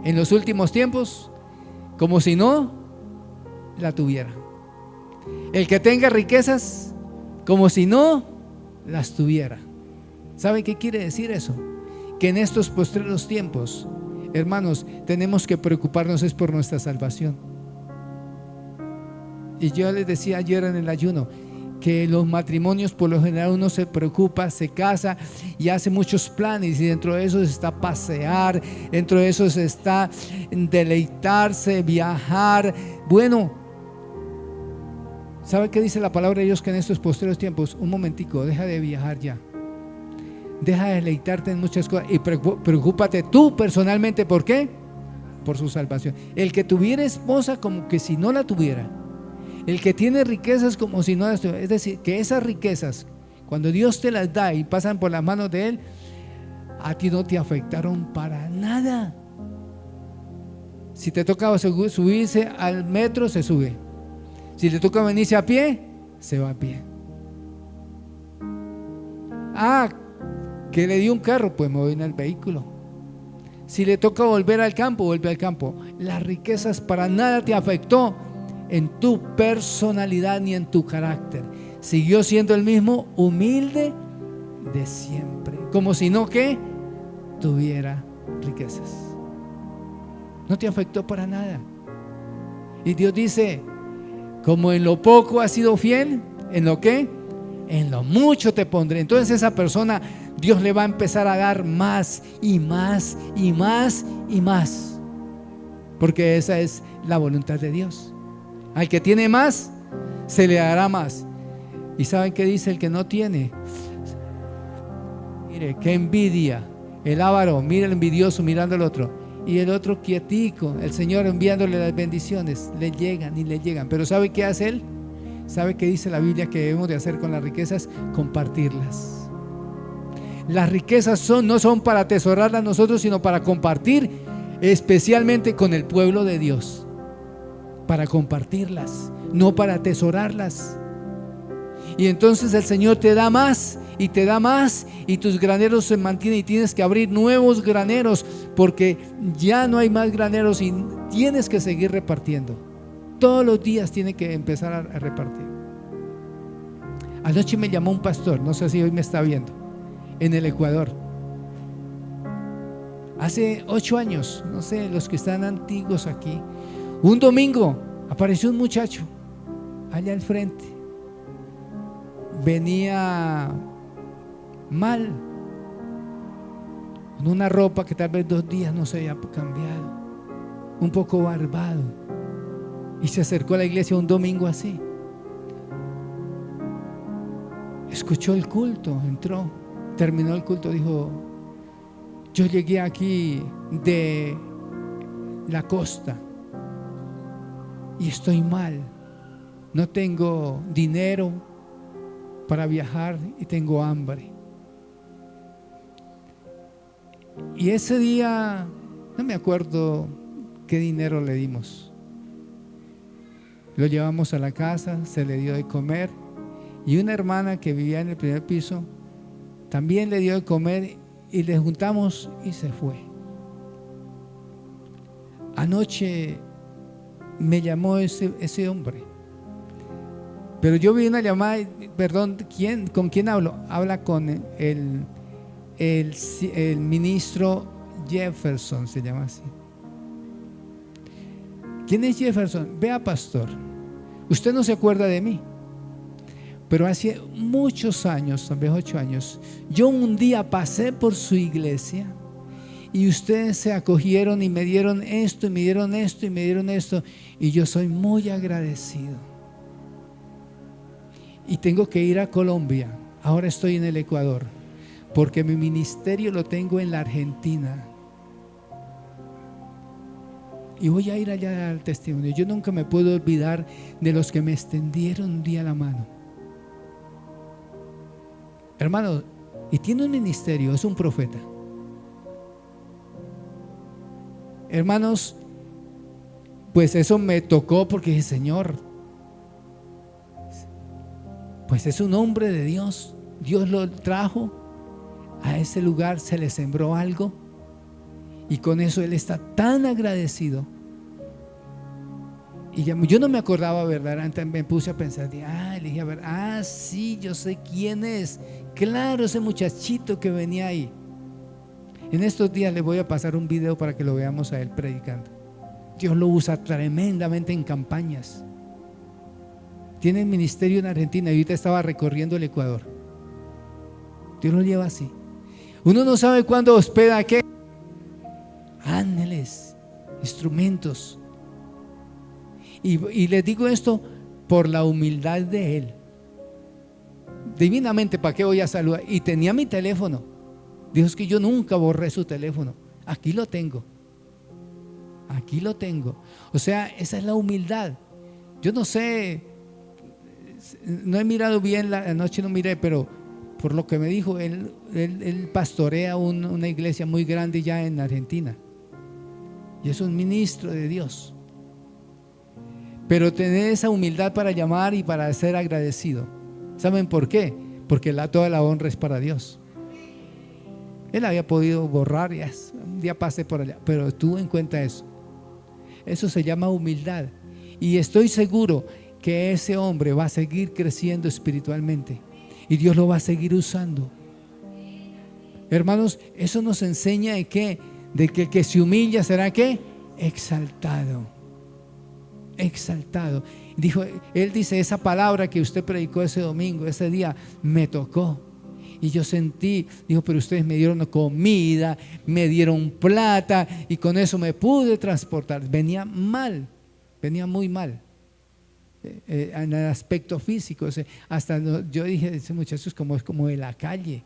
S1: en los últimos tiempos, como si no la tuviera. El que tenga riquezas, como si no las tuviera. ¿Saben qué quiere decir eso? Que en estos postreros tiempos, hermanos, tenemos que preocuparnos es por nuestra salvación. Y yo les decía ayer en el ayuno que los matrimonios, por lo general, uno se preocupa, se casa y hace muchos planes, y dentro de eso está pasear, dentro de eso está deleitarse, viajar. Bueno, ¿sabe qué dice la palabra de Dios? Que en estos posteriores tiempos, un momentico, deja de viajar ya, deja de deleitarte en muchas cosas y preocúpate tú personalmente. ¿Por qué? Por su salvación. El que tuviera esposa, como que si no la tuviera. El que tiene riquezas, como si no las tuviera. Es decir, que esas riquezas, cuando Dios te las da y pasan por las manos de Él, a ti no te afectaron para nada. Si te toca subirse al metro, se sube. Si le toca venirse a pie, se va a pie. Que le dio un carro, pues me voy en el vehículo. Si le toca volver al campo, vuelve al campo. Las riquezas para nada te afectó en tu personalidad ni en tu carácter. Siguió siendo el mismo, humilde de siempre, como si no que tuviera riquezas. No te afectó para nada. Y Dios dice, como en lo poco has sido fiel, ¿en lo qué? En lo mucho te pondré. Entonces esa persona, Dios le va a empezar a dar más y más y más y más, porque esa es la voluntad de Dios. Al que tiene más, se le dará más. ¿Y saben qué dice el que no tiene? Mire, qué envidia. El avaro, mira el envidioso mirando al otro, y el otro quietico, el Señor enviándole las bendiciones, le llegan y le llegan. Pero ¿sabe qué hace él? ¿Sabe qué dice la Biblia que debemos de hacer con las riquezas? Compartirlas. Las riquezas no son para atesorarlas nosotros, sino para compartir, especialmente con el pueblo de Dios. Para compartirlas, no para atesorarlas. Y entonces el Señor te da más y te da más, y tus graneros se mantienen, y tienes que abrir nuevos graneros, porque ya no hay más graneros y tienes que seguir repartiendo. Todos los días tienes que empezar a repartir. Anoche me llamó un pastor, no sé si hoy me está viendo, en el Ecuador. Hace 8 años, no sé, los que están antiguos aquí, un domingo apareció un muchacho allá al frente. Venía mal, con una ropa que tal vez 2 días no se había cambiado, un poco barbado, y se acercó a la iglesia un domingo así. Escuchó el culto, entró, terminó el culto, dijo: yo llegué aquí de la costa y estoy mal, no tengo dinero para viajar y tengo hambre. Y ese día, no me acuerdo qué dinero le dimos. Lo llevamos a la casa, se le dio de comer, y una hermana que vivía en el primer piso también le dio de comer, y le juntamos y se fue. Anoche me llamó ese hombre, pero yo vi una llamada, perdón, ¿con quién hablo? Habla con el ministro Jefferson, se llama así. ¿Quién es Jefferson? Vea, pastor, usted no se acuerda de mí, pero hace muchos años, tal vez 8 años, yo un día pasé por su iglesia y ustedes se acogieron y me dieron esto y me dieron esto y me dieron esto, y yo soy muy agradecido. Y tengo que ir a Colombia, ahora estoy en el Ecuador, porque mi ministerio lo tengo en la Argentina, y voy a ir allá al testimonio. Yo nunca me puedo olvidar de los que me extendieron un día la mano. Hermano, y tiene un ministerio, es un profeta. Hermanos, pues eso me tocó, porque dije: Señor, pues es un hombre de Dios. Dios lo trajo a ese lugar, se le sembró algo, y con eso él está tan agradecido. Y yo no me acordaba, ¿verdad? Antes me puse a pensar, le dije, a ver, sí, yo sé quién es. Claro, ese muchachito que venía ahí. En estos días le voy a pasar un video para que lo veamos a él predicando. Dios lo usa tremendamente en campañas. Tiene ministerio en Argentina y ahorita estaba recorriendo el Ecuador. Dios lo lleva así. Uno no sabe cuándo hospeda qué. Ángeles, instrumentos. Y les digo esto por la humildad de él. Divinamente, ¿para qué voy a saludar? Y tenía mi teléfono. Dijo: es que yo nunca borré su teléfono. Aquí lo tengo. Aquí lo tengo. O sea, esa es la humildad. Yo no sé, no he mirado bien, anoche no miré, pero por lo que me dijo, él pastorea una iglesia muy grande ya en Argentina. Y es un ministro de Dios. Pero tener esa humildad para llamar y para ser agradecido. ¿Saben por qué? Porque toda la honra es para Dios. Él había podido borrar, un día pasé por allá, pero tuvo en cuenta eso. Eso se llama humildad. Y estoy seguro que ese hombre va a seguir creciendo espiritualmente y Dios lo va a seguir usando. Hermanos, eso nos enseña de que el que se humilla será ¿qué? Exaltado. Exaltado. Él dice, esa palabra que usted predicó ese domingo, ese día, me tocó. Y yo sentí, dijo, pero ustedes me dieron comida, me dieron plata y con eso me pude transportar. Venía mal, venía muy mal en el aspecto físico. Hasta yo dije, ese muchacho es como de la calle.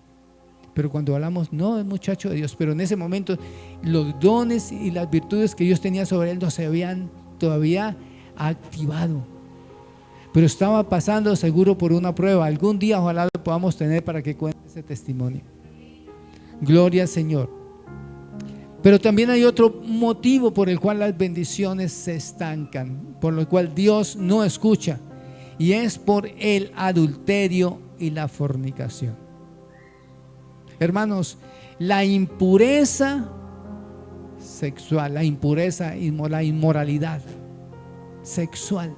S1: Pero cuando hablamos, no, es muchacho de Dios. Pero en ese momento los dones y las virtudes que Dios tenía sobre él no se habían todavía activado. Pero estaba pasando seguro por una prueba. Algún día ojalá lo podamos tener para que cuente ese testimonio. Gloria al Señor. Pero también hay otro motivo por el cual las bendiciones se estancan, por el cual Dios no escucha, y es por el adulterio y la fornicación. Hermanos, la impureza sexual, la impureza y la inmoralidad sexual.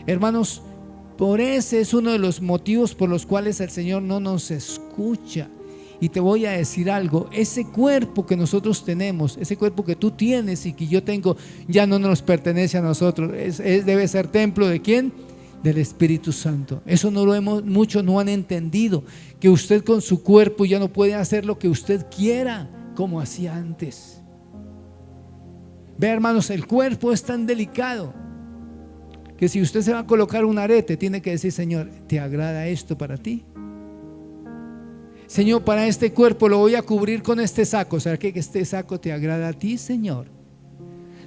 S1: Hermanos, por ese es uno de los motivos por los cuales el Señor no nos escucha. Y te voy a decir algo, ese cuerpo que nosotros tenemos, ese cuerpo que tú tienes y que yo tengo, ya no nos pertenece a nosotros. Debe ser templo ¿de quién? Del Espíritu Santo. Eso muchos no han entendido, que usted con su cuerpo ya no puede hacer lo que usted quiera como hacía antes. Ve, hermanos, el cuerpo es tan delicado que si usted se va a colocar un arete, tiene que decir, Señor, ¿te agrada esto para ti? Señor, para este cuerpo lo voy a cubrir con este saco. ¿Será que este saco te agrada a ti, Señor?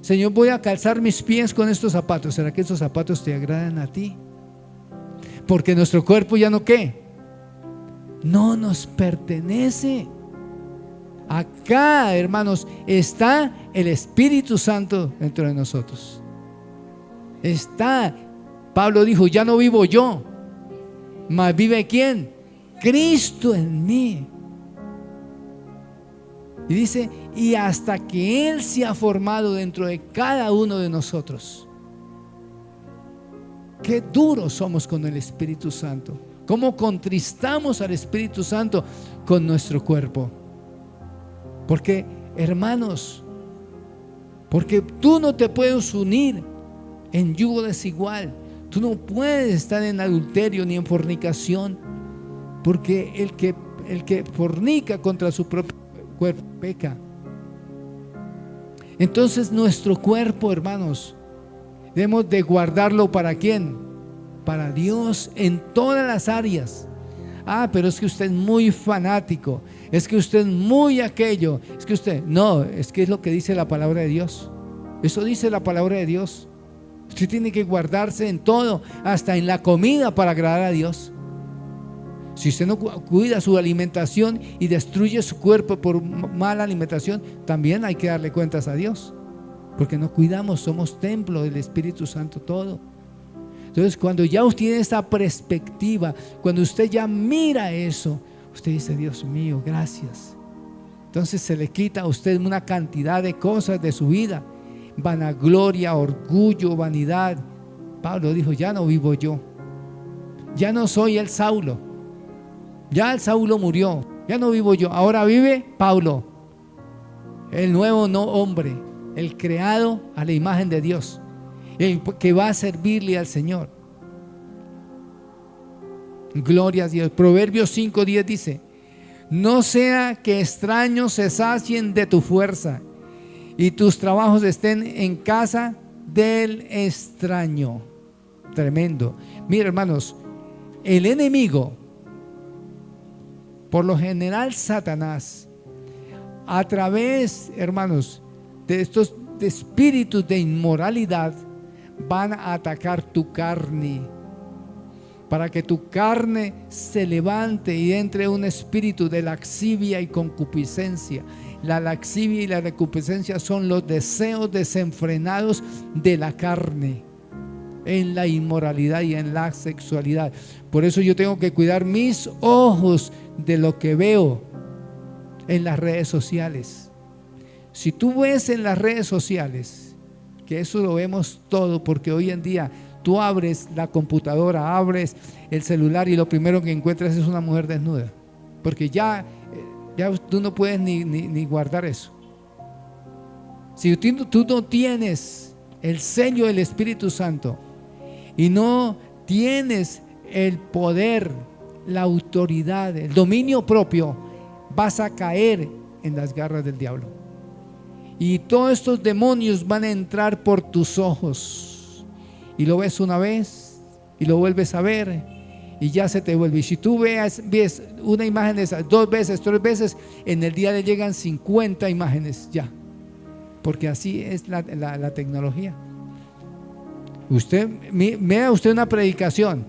S1: Señor, voy a calzar mis pies con estos zapatos. ¿Será que estos zapatos te agradan a ti? Porque nuestro cuerpo ya no ¿qué? No nos pertenece. Acá, hermanos, está el Espíritu Santo dentro de nosotros. Está, Pablo dijo, ya no vivo yo, mas vive ¿quién? Cristo en mí. Y dice, y hasta que Él se ha formado dentro de cada uno de nosotros. Qué duros somos con el Espíritu Santo. Cómo contristamos al Espíritu Santo con nuestro cuerpo. Porque, hermanos, porque tú no te puedes unir en yugo desigual. Tú no puedes estar en adulterio ni en fornicación, porque el que fornica contra su propio cuerpo peca. Entonces nuestro cuerpo, hermanos, debemos de guardarlo ¿para quién? Para Dios en todas las áreas. Pero es que usted es muy fanático, es que usted es muy aquello, es que usted, no, es que es lo que dice la palabra de Dios. Eso dice la palabra de Dios. Usted tiene que guardarse en todo, hasta en la comida, para agradar a Dios. Si usted no cuida su alimentación y destruye su cuerpo por mala alimentación, también hay que darle cuentas a Dios, porque no cuidamos, somos templo del Espíritu Santo todo. Entonces, cuando ya usted tiene esta perspectiva, cuando usted ya mira eso, usted dice, Dios mío, gracias. Entonces se le quita a usted una cantidad de cosas de su vida: vanagloria, orgullo, vanidad. Pablo dijo, ya no vivo yo, ya no soy el Saulo, ya el Saulo murió, ya no vivo yo, ahora vive Pablo, el nuevo hombre, el creado a la imagen de Dios, el que va a servirle al Señor. Gloria a Dios. Proverbios 5:10 dice, no sea que extraños se sacien de tu fuerza y tus trabajos estén en casa del extraño. Tremendo. Mira, hermanos, el enemigo, por lo general Satanás, a través, hermanos, de estos espíritus de inmoralidad, van a atacar tu carne, para que tu carne se levante y entre un espíritu de laxivia y concupiscencia. La laxivia y la concupiscencia son los deseos desenfrenados de la carne en la inmoralidad y en la sexualidad. Por eso yo tengo que cuidar mis ojos de lo que veo en las redes sociales. Si tú ves en las redes sociales que eso lo vemos todo, porque hoy en día tú abres la computadora, abres el celular y lo primero que encuentras es una mujer desnuda, porque ya tú no puedes ni guardar eso. Si tú no tienes el sello del Espíritu Santo y no tienes el poder, la autoridad, el dominio propio, vas a caer en las garras del diablo. Y todos estos demonios van a entrar por tus ojos. Y lo ves una vez y lo vuelves a ver y ya se te vuelve. Y si tú ves una imagen de esas 2 veces, 3 veces, en el día le llegan 50 imágenes ya. Porque así es la tecnología. Mira usted una predicación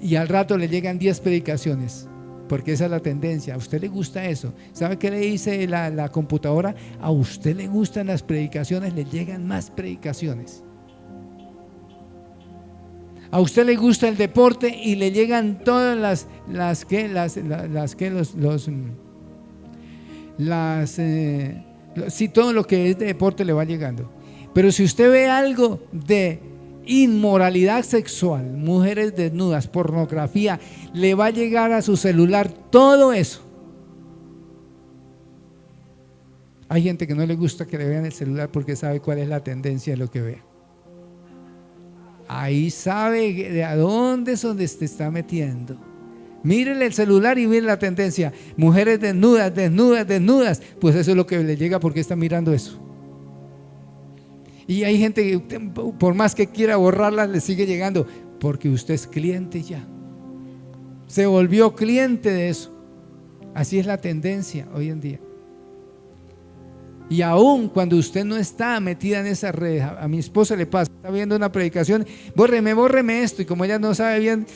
S1: y al rato le llegan 10 predicaciones, porque esa es la tendencia. A usted le gusta eso. ¿Sabe qué le dice la computadora? A usted le gustan las predicaciones, le llegan más predicaciones. A usted le gusta el deporte y le llegan todas todo lo que es de deporte le va llegando. Pero si usted ve algo de inmoralidad sexual, mujeres desnudas, pornografía, le va a llegar a su celular todo eso. Hay gente que no le gusta que le vean el celular porque sabe cuál es la tendencia de lo que ve. Ahí sabe de a dónde es donde se está metiendo. Mírele el celular y mire la tendencia. Mujeres desnudas, desnudas, desnudas. Pues eso es lo que le llega porque está mirando eso. Y hay gente que por más que quiera borrarlas le sigue llegando, porque usted es cliente ya. Se volvió cliente de eso. Así es la tendencia hoy en día. Y aún cuando usted no está metida en esa red, a mi esposa le pasa, está viendo una predicación, bórreme esto, y como ella no sabe bien,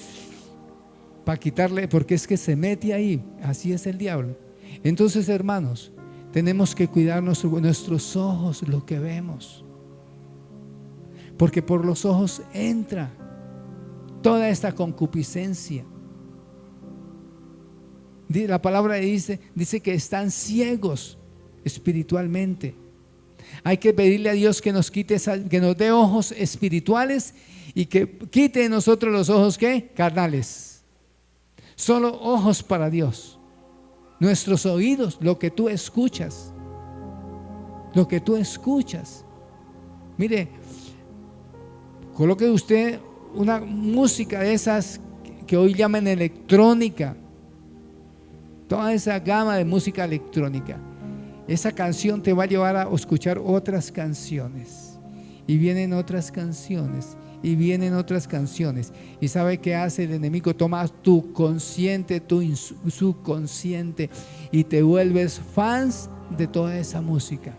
S1: para quitarle, porque es que se mete ahí. Así es el diablo. Entonces, hermanos, tenemos que cuidar nuestros ojos, lo que vemos, porque por los ojos entra toda esta concupiscencia. La palabra dice que están ciegos espiritualmente. Hay que pedirle a Dios que nos quite, que nos dé ojos espirituales y que quite de nosotros los ojos ¿qué? Carnales. Solo ojos para Dios. Nuestros oídos, lo que tú escuchas. Lo que tú escuchas. Mire, coloque usted una música de esas que hoy llaman electrónica. Toda esa gama de música electrónica. Esa canción te va a llevar a escuchar otras canciones. Y vienen otras canciones. Y vienen otras canciones. ¿Y sabe qué hace el enemigo? Toma tu consciente, tu subconsciente, y te vuelves fans de toda esa música.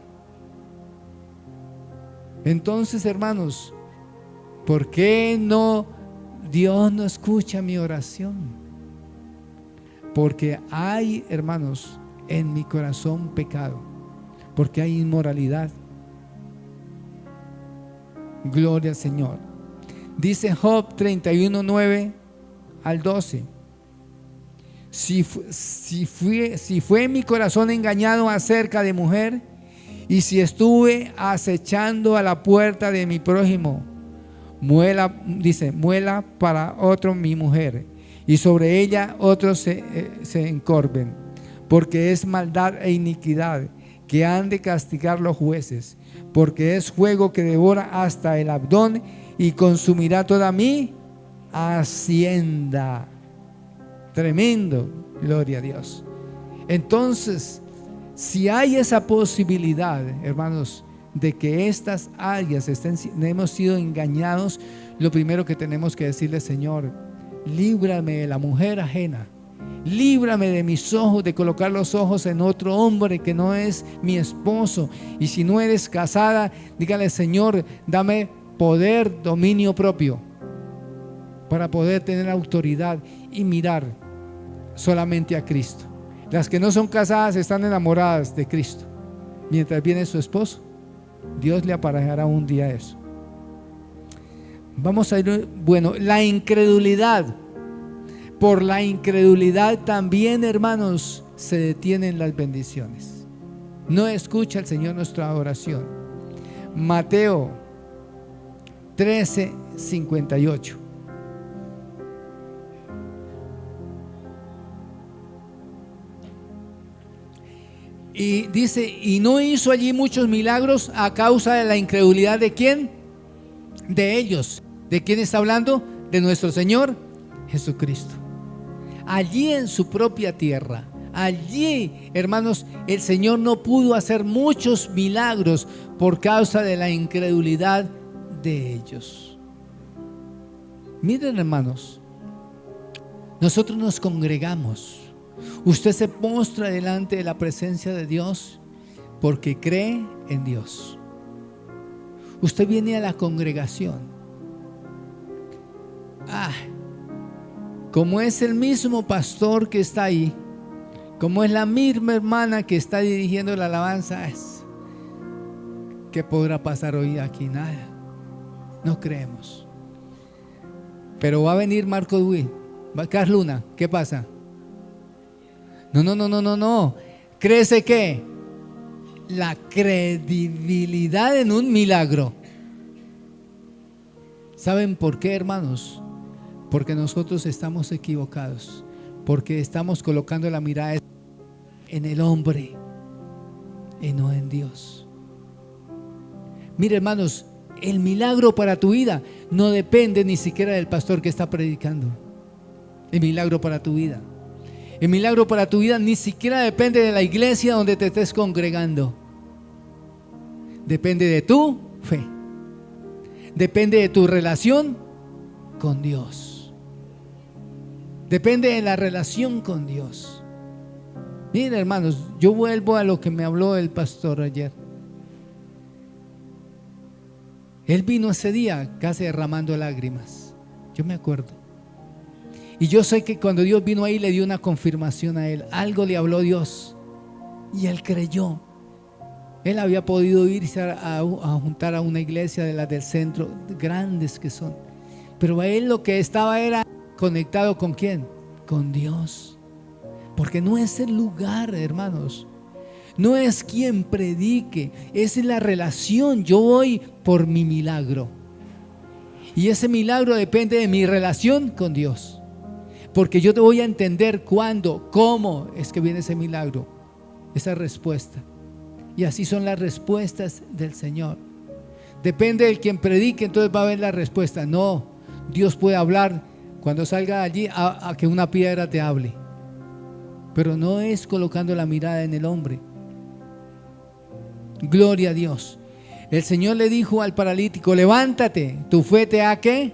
S1: Entonces, hermanos, ¿por qué Dios no escucha mi oración? Porque hay, hermanos, en mi corazón pecado, porque hay inmoralidad. Gloria al Señor. Dice Job 31:9 al 12: si fue mi corazón engañado acerca de mujer, y si estuve acechando a la puerta de mi prójimo, muela para otro mi mujer, y sobre ella otros se encorven, porque es maldad e iniquidad que han de castigar los jueces, porque es fuego que devora hasta el abdón y consumirá toda mi hacienda. Tremendo, gloria a Dios. Entonces, si hay esa posibilidad, hermanos, de que estas áreas hemos sido engañados, lo primero que tenemos que decirle: Señor, líbrame de la mujer ajena. Líbrame de mis ojos, de colocar los ojos en otro hombre que no es mi esposo. Y si no eres casada, dígale: Señor, dame poder, dominio propio, para poder tener autoridad y mirar solamente a Cristo. Las que no son casadas están enamoradas de Cristo. Mientras viene su esposo, Dios le aparejará un día eso. Vamos a ir, la incredulidad. Por la incredulidad también, hermanos, se detienen las bendiciones. No escucha el Señor nuestra oración. Mateo 13:58. Y dice, y no hizo allí muchos milagros a causa de la incredulidad ¿de quién? De ellos. ¿De quién está hablando? De nuestro Señor Jesucristo. Allí en su propia tierra, allí, hermanos, el Señor no pudo hacer muchos milagros por causa de la incredulidad de ellos. Miren, hermanos, nosotros nos congregamos. Usted se postra delante de la presencia de Dios porque cree en Dios. Usted viene a la congregación. Como es el mismo pastor que está ahí, como es la misma hermana que está dirigiendo la alabanza, ¿qué podrá pasar hoy aquí? Nada. No creemos. Pero va a venir Marco Duy, va Carl Luna, ¿qué pasa? No. ¿Crece qué? La credibilidad en un milagro. ¿Saben por qué, hermanos? Porque nosotros estamos equivocados. Porque estamos colocando la mirada en el hombre y no en Dios. Mire, hermanos, el milagro para tu vida no depende ni siquiera del pastor que está predicando. El milagro para tu vida. El milagro para tu vida ni siquiera depende de la iglesia donde te estés congregando. Depende de tu fe. Depende de tu relación con Dios. Depende de la relación con Dios. Miren, hermanos, yo vuelvo a lo que me habló el pastor ayer. Él vino ese día casi derramando lágrimas. Yo me acuerdo. Y yo sé que cuando Dios vino ahí le dio una confirmación a él. Algo le habló Dios y él creyó. Él había podido irse a juntar a una iglesia de las del centro, grandes que son. Pero a él lo que estaba era conectado ¿con quién? Con Dios. Porque no es el lugar, hermanos. No es quien predique, es la relación. Yo voy por mi milagro. Y ese milagro depende de mi relación con Dios. Porque yo te voy a entender cuándo, cómo es que viene ese milagro, esa respuesta. Y así son las respuestas del Señor. Depende del quien predique, entonces va a haber la respuesta. No, Dios puede hablar cuando salga allí a que una piedra te hable. Pero no es colocando la mirada en el hombre. Gloria a Dios. El Señor le dijo al paralítico: levántate, tu fe te ha ¿qué?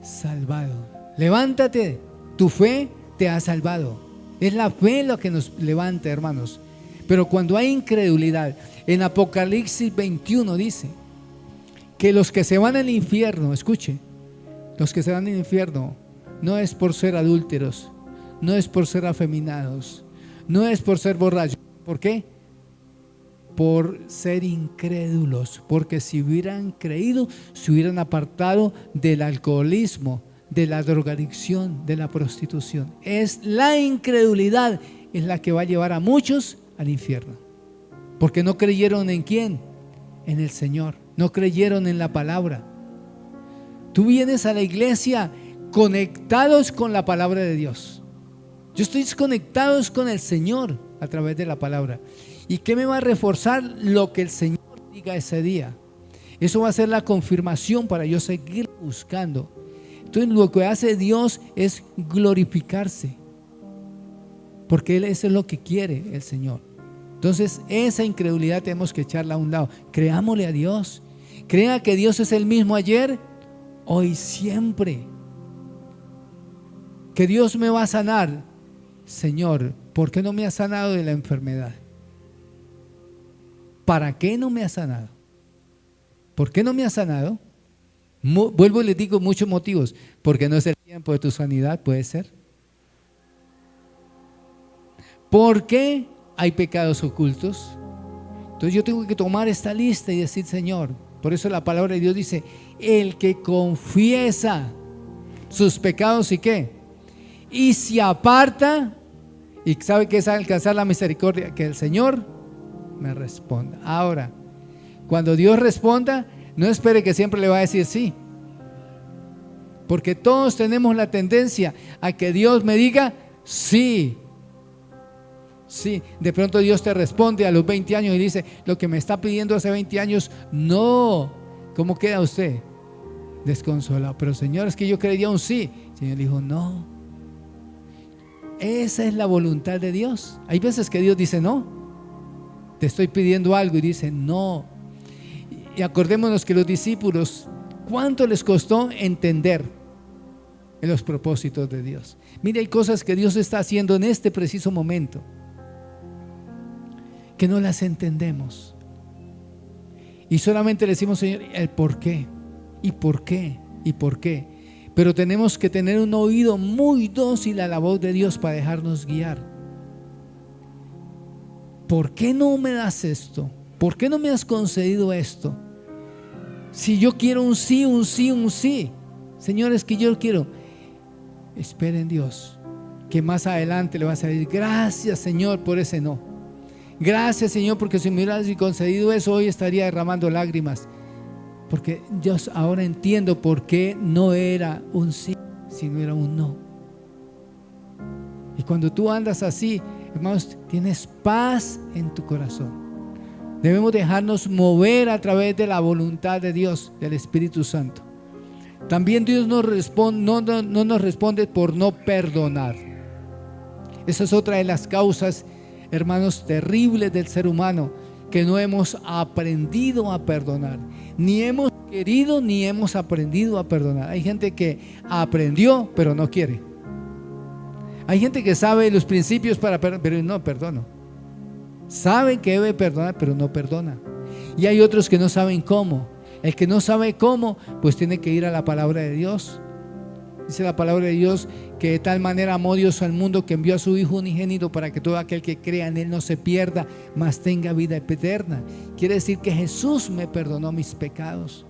S1: Salvado. Levántate, tu fe te ha salvado. Es la fe lo que nos levanta, hermanos. Pero cuando hay incredulidad, en Apocalipsis 21 dice que los que se van al infierno, escuche, los que se van al infierno no es por ser adúlteros, no es por ser afeminados, no es por ser borrachos. ¿Por qué? Por ser incrédulos. Porque si hubieran creído, se hubieran apartado del alcoholismo, de la drogadicción, de la prostitución. Es la incredulidad es la que va a llevar a muchos al infierno. Porque no creyeron ¿en quién? En el Señor. No creyeron en la palabra. Tú vienes a la iglesia conectados con la palabra de Dios. Yo estoy conectados con el Señor a través de la palabra. ¿Y qué me va a reforzar? Lo que el Señor diga ese día. Eso va a ser la confirmación para yo seguir buscando. Entonces lo que hace Dios es glorificarse, porque eso es lo que quiere el Señor. Entonces esa incredulidad tenemos que echarla a un lado. Creámosle a Dios. Crea que Dios es el mismo ayer, hoy, siempre. Que Dios me va a sanar. Señor, ¿por qué no me ha sanado de la enfermedad? ¿Para qué no me ha sanado? ¿Por qué no me ha sanado? Vuelvo y les digo muchos motivos. Porque no es el tiempo de tu sanidad, puede ser. ¿Por qué hay pecados ocultos? Entonces yo tengo que tomar esta lista y decir: Señor, por eso la palabra de Dios dice: el que confiesa sus pecados y qué, y se aparta y sabe que es alcanzar la misericordia, que el Señor me responda. Ahora, Cuando Dios responda, no espere que siempre le va a decir sí. Porque todos tenemos la tendencia a que Dios me diga sí. Sí, de pronto Dios te responde a los 20 años y dice, lo que me está pidiendo hace 20 años, no. ¿Cómo queda usted? Desconsolado. Pero Señor, es que yo creía un sí. El Señor dijo, no. Esa es la voluntad de Dios. Hay veces que Dios dice no. Te estoy pidiendo algo y dice no. Y acordémonos que los discípulos, ¿cuánto les costó entender en los propósitos de Dios? Mire, hay cosas que Dios está haciendo en este preciso momento que no las entendemos. Y solamente le decimos, Señor, el por qué, y por qué, y por qué. Pero tenemos que tener un oído muy dócil a la voz de Dios para dejarnos guiar. ¿Por qué no me das esto? ¿Por qué no me has concedido esto? Si yo quiero un sí, un sí, un sí. Señores, que yo quiero. Esperen en Dios, que más adelante le vas a decir, gracias Señor por ese no. Gracias Señor, porque si me hubieras concedido eso, hoy estaría derramando lágrimas. Porque yo ahora entiendo por qué no era un sí, sino era un no. Y cuando tú andas así, hermanos, tienes paz en tu corazón. Debemos dejarnos mover a través de la voluntad de Dios, del Espíritu Santo. También Dios no nos responde por no perdonar. Esa es otra de las causas, hermanos, terribles del ser humano, que no hemos aprendido a perdonar. Ni hemos querido ni hemos aprendido a perdonar. Hay gente que aprendió pero no quiere. Hay gente que sabe los principios para perdonar, pero no perdono. Sabe que debe perdonar pero no perdona. Y hay otros que no saben cómo. El que no sabe cómo, pues tiene que ir a la palabra de Dios. Dice la palabra de Dios que de tal manera amó Dios al mundo que envió a su Hijo unigénito para que todo aquel que crea en Él no se pierda, mas tenga vida eterna. Quiere decir que Jesús me perdonó mis pecados.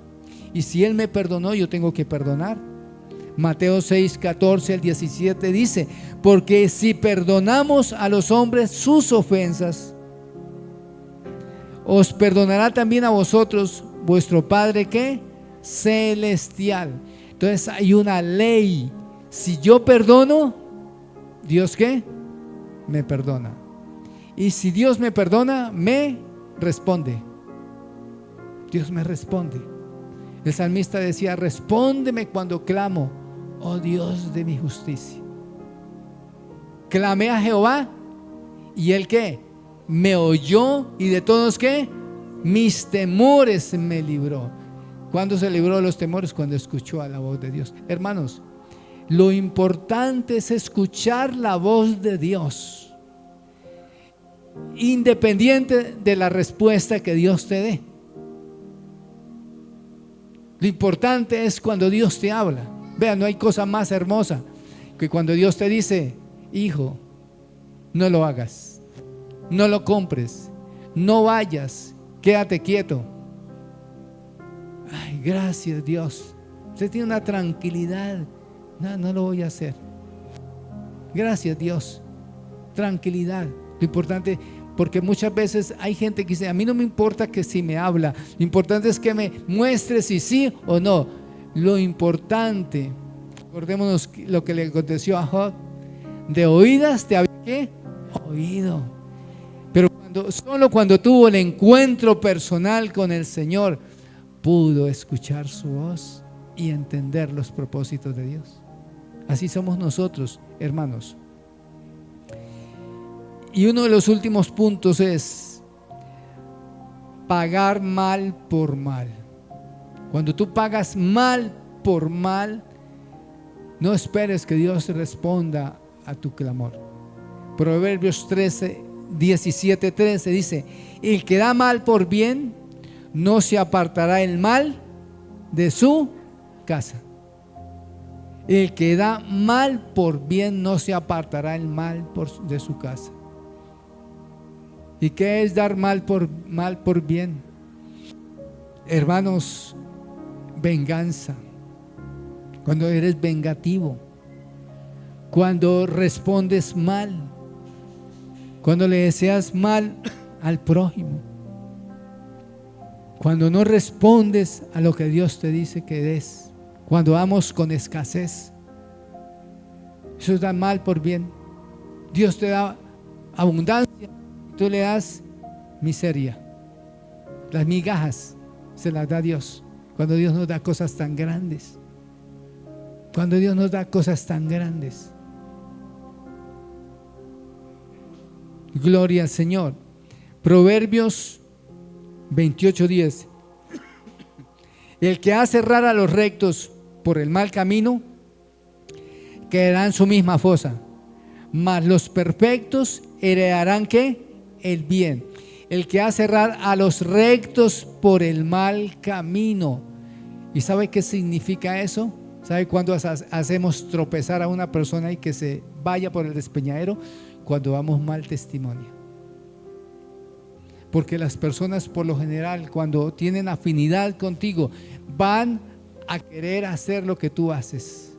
S1: Y si Él me perdonó, yo tengo que perdonar. Mateo 6, 14 al 17 dice, porque si perdonamos a los hombres sus ofensas, os perdonará también a vosotros vuestro Padre ¿qué? Celestial. Entonces hay una ley. Si yo perdono, ¿Dios qué? Me perdona. Y si Dios me perdona, me responde. Dios me responde. El salmista decía, respóndeme cuando clamo, oh Dios de mi justicia. Clamé a Jehová y Él ¿qué? Me oyó y de todos ¿qué? Mis temores me libró. ¿Cuándo se libró de los temores? Cuando escuchó a la voz de Dios. Hermanos, lo importante es escuchar la voz de Dios, independiente de la respuesta que Dios te dé. Lo importante es cuando Dios te habla. Vean, no hay cosa más hermosa que cuando Dios te dice, hijo, no lo hagas, no lo compres, no vayas, quédate quieto. Ay, gracias Dios. Usted tiene una tranquilidad. No lo voy a hacer. Gracias Dios. Tranquilidad. Lo importante, porque muchas veces hay gente que dice, a mí no me importa que si me habla, lo importante es que me muestre si sí o no. Lo importante, recordémonos lo que le aconteció a Job. De oídas te había ¿qué? Oído. Pero solo cuando tuvo el encuentro personal con el Señor, pudo escuchar su voz y entender los propósitos de Dios. Así somos nosotros, hermanos. Y uno de los últimos puntos es pagar mal por mal. Cuando tú pagas mal por mal, no esperes que Dios responda a tu clamor. Proverbios 17:13 dice, el que da mal por bien, no se apartará el mal de su casa. El que da mal por bien, no se apartará el mal de su casa. ¿Y qué es dar mal por bien? Hermanos, venganza. Cuando eres vengativo, cuando respondes mal, cuando le deseas mal al prójimo. Cuando no respondes a lo que Dios te dice que des, cuando damos con escasez, eso da mal por bien. Dios te da abundancia, tú le das miseria. Las migajas se las da Dios. Cuando Dios nos da cosas tan grandes. Cuando Dios nos da cosas tan grandes. Gloria al Señor. Proverbios 28:10. El que hace errar a los rectos por el mal camino quedará en su misma fosa, mas los perfectos heredarán ¿qué? El bien. El que hace errar a los rectos por el mal camino. ¿Y sabe qué significa eso? ¿Sabe cuándo hacemos tropezar a una persona y que se vaya por el despeñadero? Cuando damos mal testimonio. Porque las personas por lo general, cuando tienen afinidad contigo, van a querer hacer lo que tú haces.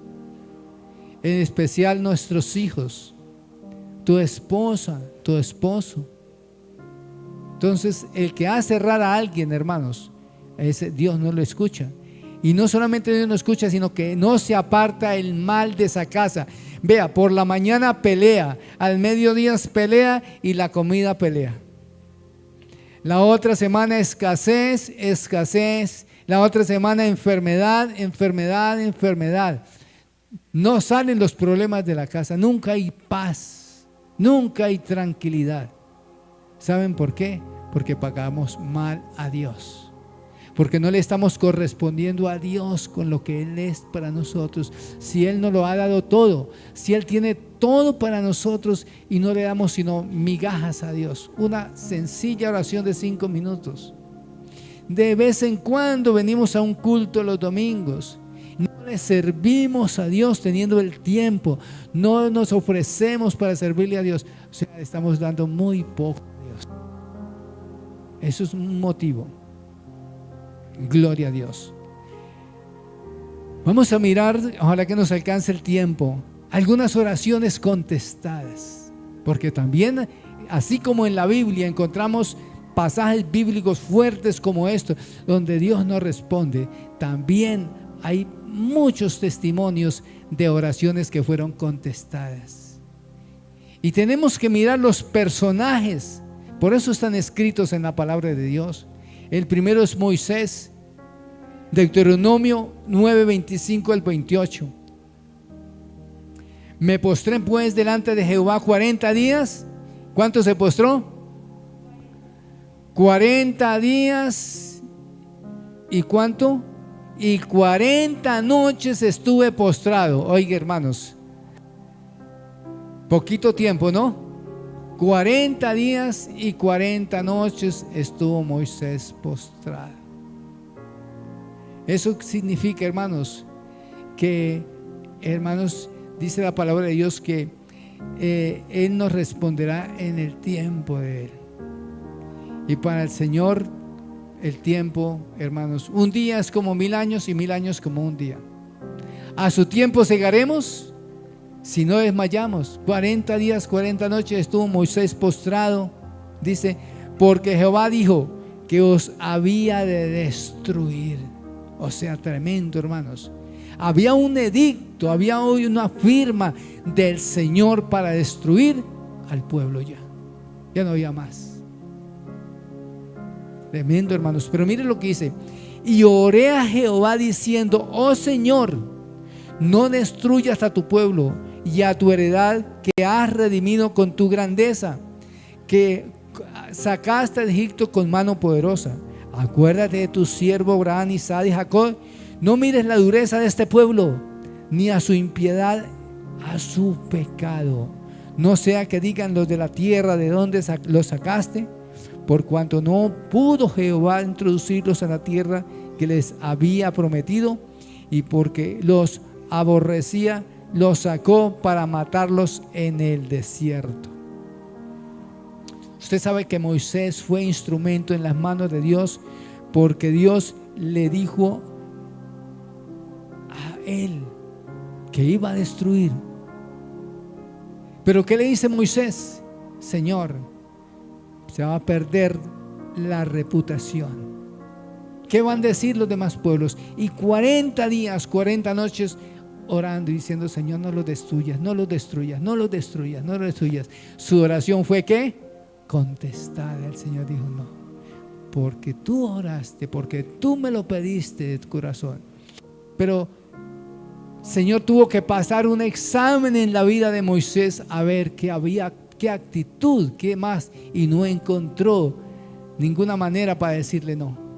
S1: En especial nuestros hijos, tu esposa, tu esposo. Entonces, el que hace errar a alguien, hermanos, Dios no lo escucha. Y no solamente Dios no escucha, sino que no se aparta el mal de esa casa. Vea, por la mañana pelea, al mediodía pelea y la comida pelea. La otra semana escasez, escasez. La otra semana enfermedad, enfermedad, enfermedad. No salen los problemas de la casa. Nunca hay paz. Nunca hay tranquilidad. ¿Saben por qué? Porque pagamos mal a Dios. Porque no le estamos correspondiendo a Dios con lo que Él es para nosotros. Si Él nos lo ha dado todo, si Él tiene todo para nosotros y no le damos sino migajas a Dios. Una sencilla oración de 5 minutos. De vez en cuando venimos a un culto los domingos. No le servimos a Dios teniendo el tiempo. No nos ofrecemos para servirle a Dios. O sea, estamos dando muy poco a Dios. Eso es un motivo. Gloria a Dios. Vamos a mirar, ojalá que nos alcance el tiempo, algunas oraciones contestadas. Porque también, así como en la Biblia encontramos pasajes bíblicos fuertes como estos, donde Dios no responde, también hay muchos testimonios de oraciones que fueron contestadas. Y tenemos que mirar los personajes, por eso están escritos en la palabra de Dios. El primero es Moisés, Deuteronomio 9:25 al 28. Me postré pues delante de Jehová 40 días. ¿Cuánto se postró? 40 días. ¿Y cuánto? Y 40 noches estuve postrado. Oiga, hermanos, poquito tiempo, ¿no? 40 días y 40 noches estuvo Moisés postrado. Eso significa, hermanos, que, hermanos, dice la palabra de Dios que Él nos responderá en el tiempo de Él. Y para el Señor, el tiempo, hermanos, un día es como 1000 años y 1000 años como un día. A su tiempo segaremos si no desmayamos. 40 días, 40 noches estuvo Moisés postrado. Dice, porque Jehová dijo que os había de destruir. O sea, tremendo, hermanos. Había un edicto, había hoy una firma del Señor para destruir al pueblo ya. Ya no había más. Tremendo, hermanos. Pero miren lo que dice. Y oré a Jehová diciendo, oh Señor, no destruyas a tu pueblo y a tu heredad que has redimido con tu grandeza, que sacaste de Egipto con mano poderosa. Acuérdate de tu siervo Abraham, Isaac y Jacob. No mires la dureza de este pueblo, ni a su impiedad, a su pecado. No sea que digan los de la tierra de donde los sacaste, por cuanto no pudo Jehová introducirlos a la tierra que les había prometido, y porque los aborrecía, los sacó para matarlos en el desierto. Usted sabe que Moisés fue instrumento en las manos de Dios, porque Dios le dijo a él que iba a destruir. Pero ¿qué le dice Moisés? Señor, se va a perder la reputación. ¿Qué van a decir los demás pueblos? Y 40 días, 40 noches orando y diciendo: Señor, no los destruyas, no los destruyas, no los destruyas, no los destruyas. Su oración fue ¿qué? Contestada. El Señor dijo: no, porque tú oraste, porque tú me lo pediste de tu corazón. Pero Señor tuvo que pasar un examen en la vida de Moisés a ver qué había, qué actitud, qué más, y no encontró ninguna manera para decirle no.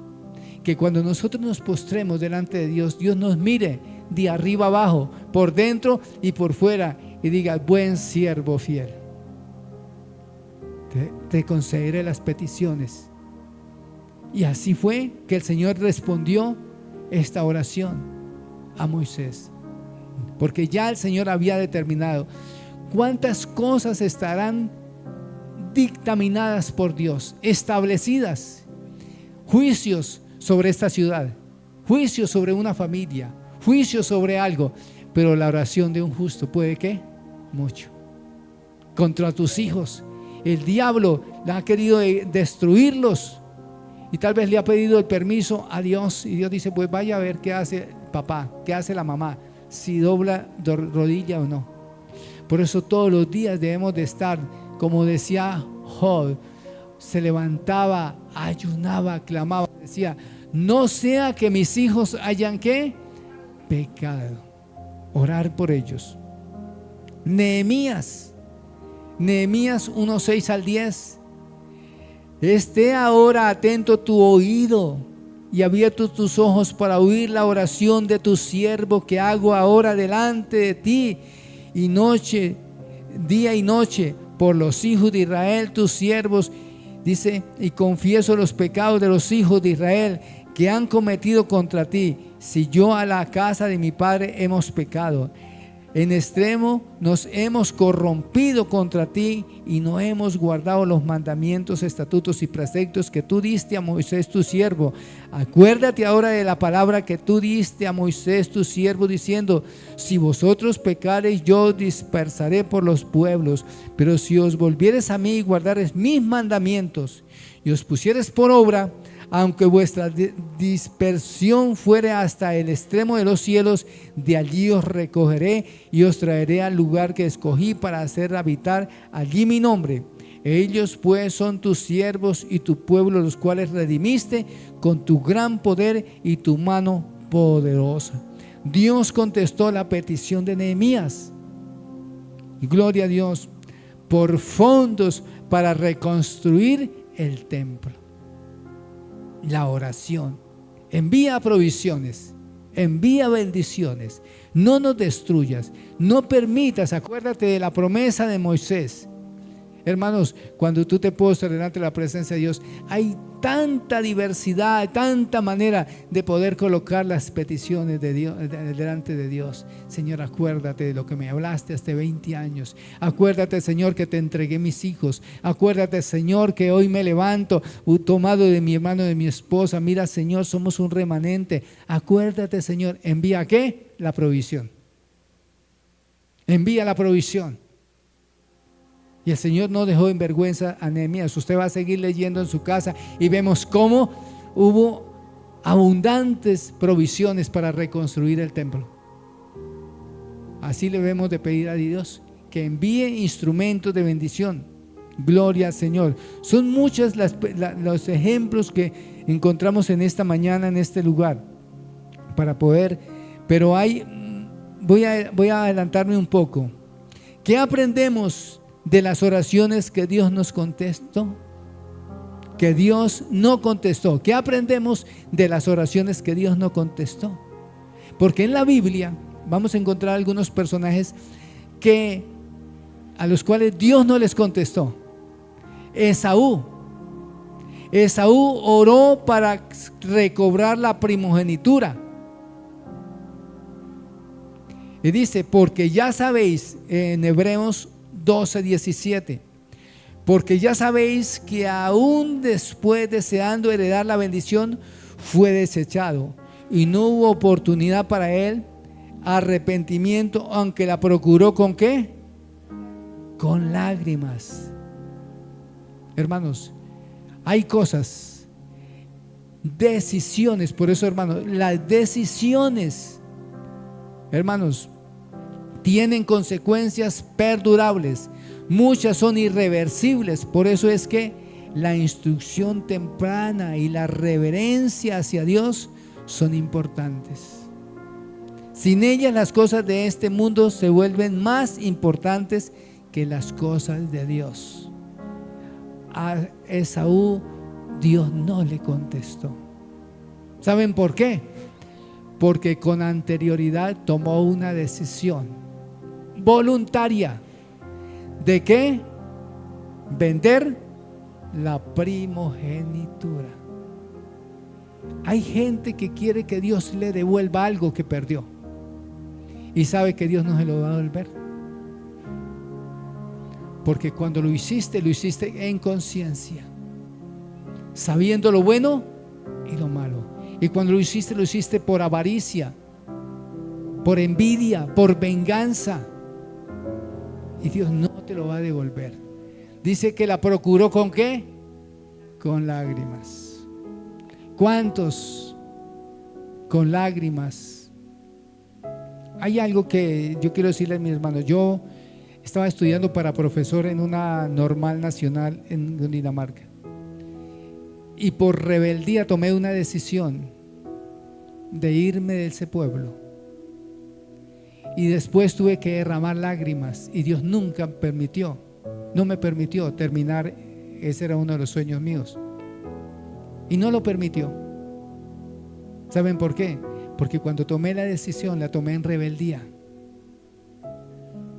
S1: Que cuando nosotros nos postremos delante de Dios, Dios nos mire de arriba abajo, por dentro y por fuera, y diga: buen siervo fiel, te concederé las peticiones. Y así fue que el Señor respondió esta oración a Moisés, porque ya el Señor había determinado cuántas cosas estarán dictaminadas por Dios, establecidas, juicios sobre esta ciudad, juicios sobre una familia, juicios sobre algo. Pero la oración de un justo puede ¿qué? Mucho. Contra tus hijos, el diablo ha querido destruirlos, y tal vez le ha pedido el permiso a Dios, y Dios dice: pues vaya a ver qué hace papá, qué hace la mamá, si dobla rodilla o no. Por eso todos los días debemos de estar, como decía Job, se levantaba, ayunaba, clamaba, decía: no sea que mis hijos hayan ¿qué? Pecado. Orar por ellos. Nehemías 1:6 al 10. Esté ahora atento tu oído y abiertos tus ojos para oír la oración de tu siervo que hago ahora delante de ti, y noche, día y noche, por los hijos de Israel, tus siervos. Dice: y confieso los pecados de los hijos de Israel que han cometido contra ti. Si yo a la casa de mi padre hemos pecado, en extremo nos hemos corrompido contra ti, y no hemos guardado los mandamientos, estatutos y preceptos que tú diste a Moisés tu siervo. Acuérdate ahora de la palabra que tú diste a Moisés tu siervo, diciendo: si vosotros pecareis, yo os dispersaré por los pueblos. Pero si os volviereis a mí y guardareis mis mandamientos y os pusiereis por obra, aunque vuestra dispersión fuere hasta el extremo de los cielos, de allí os recogeré y os traeré al lugar que escogí para hacer habitar allí mi nombre. Ellos pues son tus siervos y tu pueblo, los cuales redimiste con tu gran poder y tu mano poderosa. Dios contestó la petición de Nehemías. Gloria a Dios, por fondos para reconstruir el templo. La oración envía provisiones, envía bendiciones. No nos destruyas, no permitas. Acuérdate de la promesa de Moisés. Hermanos, cuando tú te postras delante de la presencia de Dios, hay tanta diversidad, tanta manera de poder colocar las peticiones de Dios delante de Dios. Señor, acuérdate de lo que me hablaste hace 20 años. Acuérdate, Señor, que te entregué mis hijos. Acuérdate, Señor, que hoy me levanto tomado de mi hermano, de mi esposa. Mira, Señor, somos un remanente. Acuérdate, Señor. ¿Envía qué? La provisión. Envía la provisión. Y el Señor no dejó en vergüenza a Nehemías. Usted va a seguir leyendo en su casa y vemos cómo hubo abundantes provisiones para reconstruir el templo. Así le debemos de pedir a Dios que envíe instrumentos de bendición. Gloria al Señor. Son muchos los ejemplos que encontramos en esta mañana, en este lugar, para poder, pero voy a adelantarme un poco. ¿Qué aprendemos de las oraciones que Dios nos contestó? Que Dios no contestó. ¿Qué aprendemos de las oraciones que Dios no contestó? Porque en la Biblia vamos a encontrar algunos personajes a los cuales Dios no les contestó. Esaú oró para recobrar la primogenitura. Y dice: porque ya sabéis, en Hebreos 12:17, porque ya sabéis que aún después, deseando heredar la bendición, fue desechado, y no hubo oportunidad para él arrepentimiento, aunque la procuró ¿con qué? Con lágrimas. Hermanos, hay cosas decisiones. Por eso, hermanos, las decisiones, hermanos, tienen consecuencias perdurables. Muchas son irreversibles. Por eso es que la instrucción temprana y la reverencia hacia Dios son importantes. Sin ellas, las cosas de este mundo se vuelven más importantes que las cosas de Dios. A Esaú Dios no le contestó. ¿Saben por qué? Porque con anterioridad tomó una decisión voluntaria. ¿De qué? Vender la primogenitura. Hay gente que quiere que Dios le devuelva algo que perdió y sabe que Dios no se lo va a devolver, porque cuando lo hiciste en conciencia, sabiendo lo bueno y lo malo. Y cuando lo hiciste por avaricia, por envidia, por venganza, y Dios no te lo va a devolver. Dice que la procuró ¿con qué? Con lágrimas. ¿Cuántos con lágrimas? Hay algo que yo quiero decirles, mis hermanos. Yo estaba estudiando para profesor en una normal nacional en Dinamarca, y por rebeldía tomé una decisión de irme de ese pueblo, y después tuve que derramar lágrimas, y Dios nunca no me permitió terminar. Ese era uno de los sueños míos y no lo permitió. ¿Saben por qué? Porque cuando tomé la decisión, la tomé en rebeldía,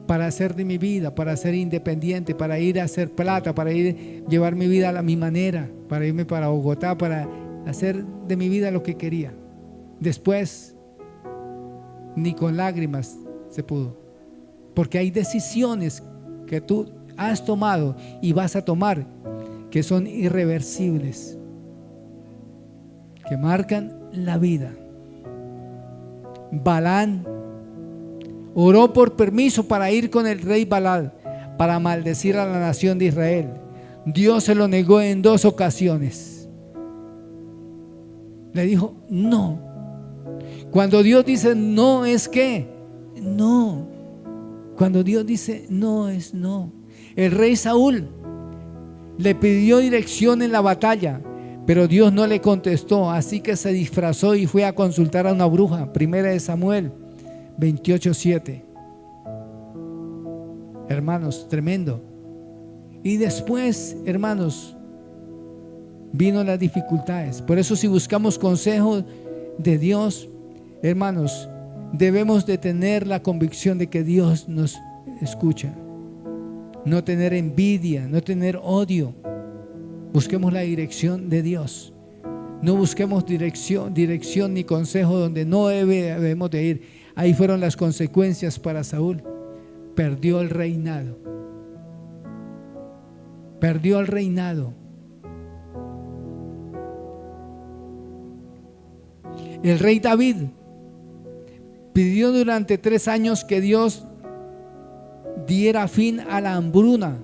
S1: para hacer de mi vida, para ser independiente, para ir a hacer plata, para llevar mi vida a mi manera, para irme para Bogotá, para hacer de mi vida lo que quería. Después, ni con lágrimas se pudo, porque hay decisiones que tú has tomado y vas a tomar que son irreversibles, que marcan la vida. Balán oró por permiso para ir con el rey Balad para maldecir a la nación de Israel. Dios se lo negó en 2 ocasiones. Le dijo no. Cuando Dios dice no, es que no. Cuando Dios dice no, es no. El rey Saúl le pidió dirección en la batalla, pero Dios no le contestó, así que se disfrazó y fue a consultar a una bruja. Primera de Samuel 28:7. Hermanos, tremendo. Y después, hermanos, vino las dificultades. Por eso, si buscamos consejo de Dios, hermanos, debemos de tener la convicción de que Dios nos escucha. No tener envidia, no tener odio. Busquemos la dirección de Dios. No busquemos dirección ni consejo donde no debemos de ir. Ahí fueron las consecuencias para Saúl. Perdió el reinado. Perdió el reinado. El rey David pidió durante 3 años que Dios diera fin a la hambruna.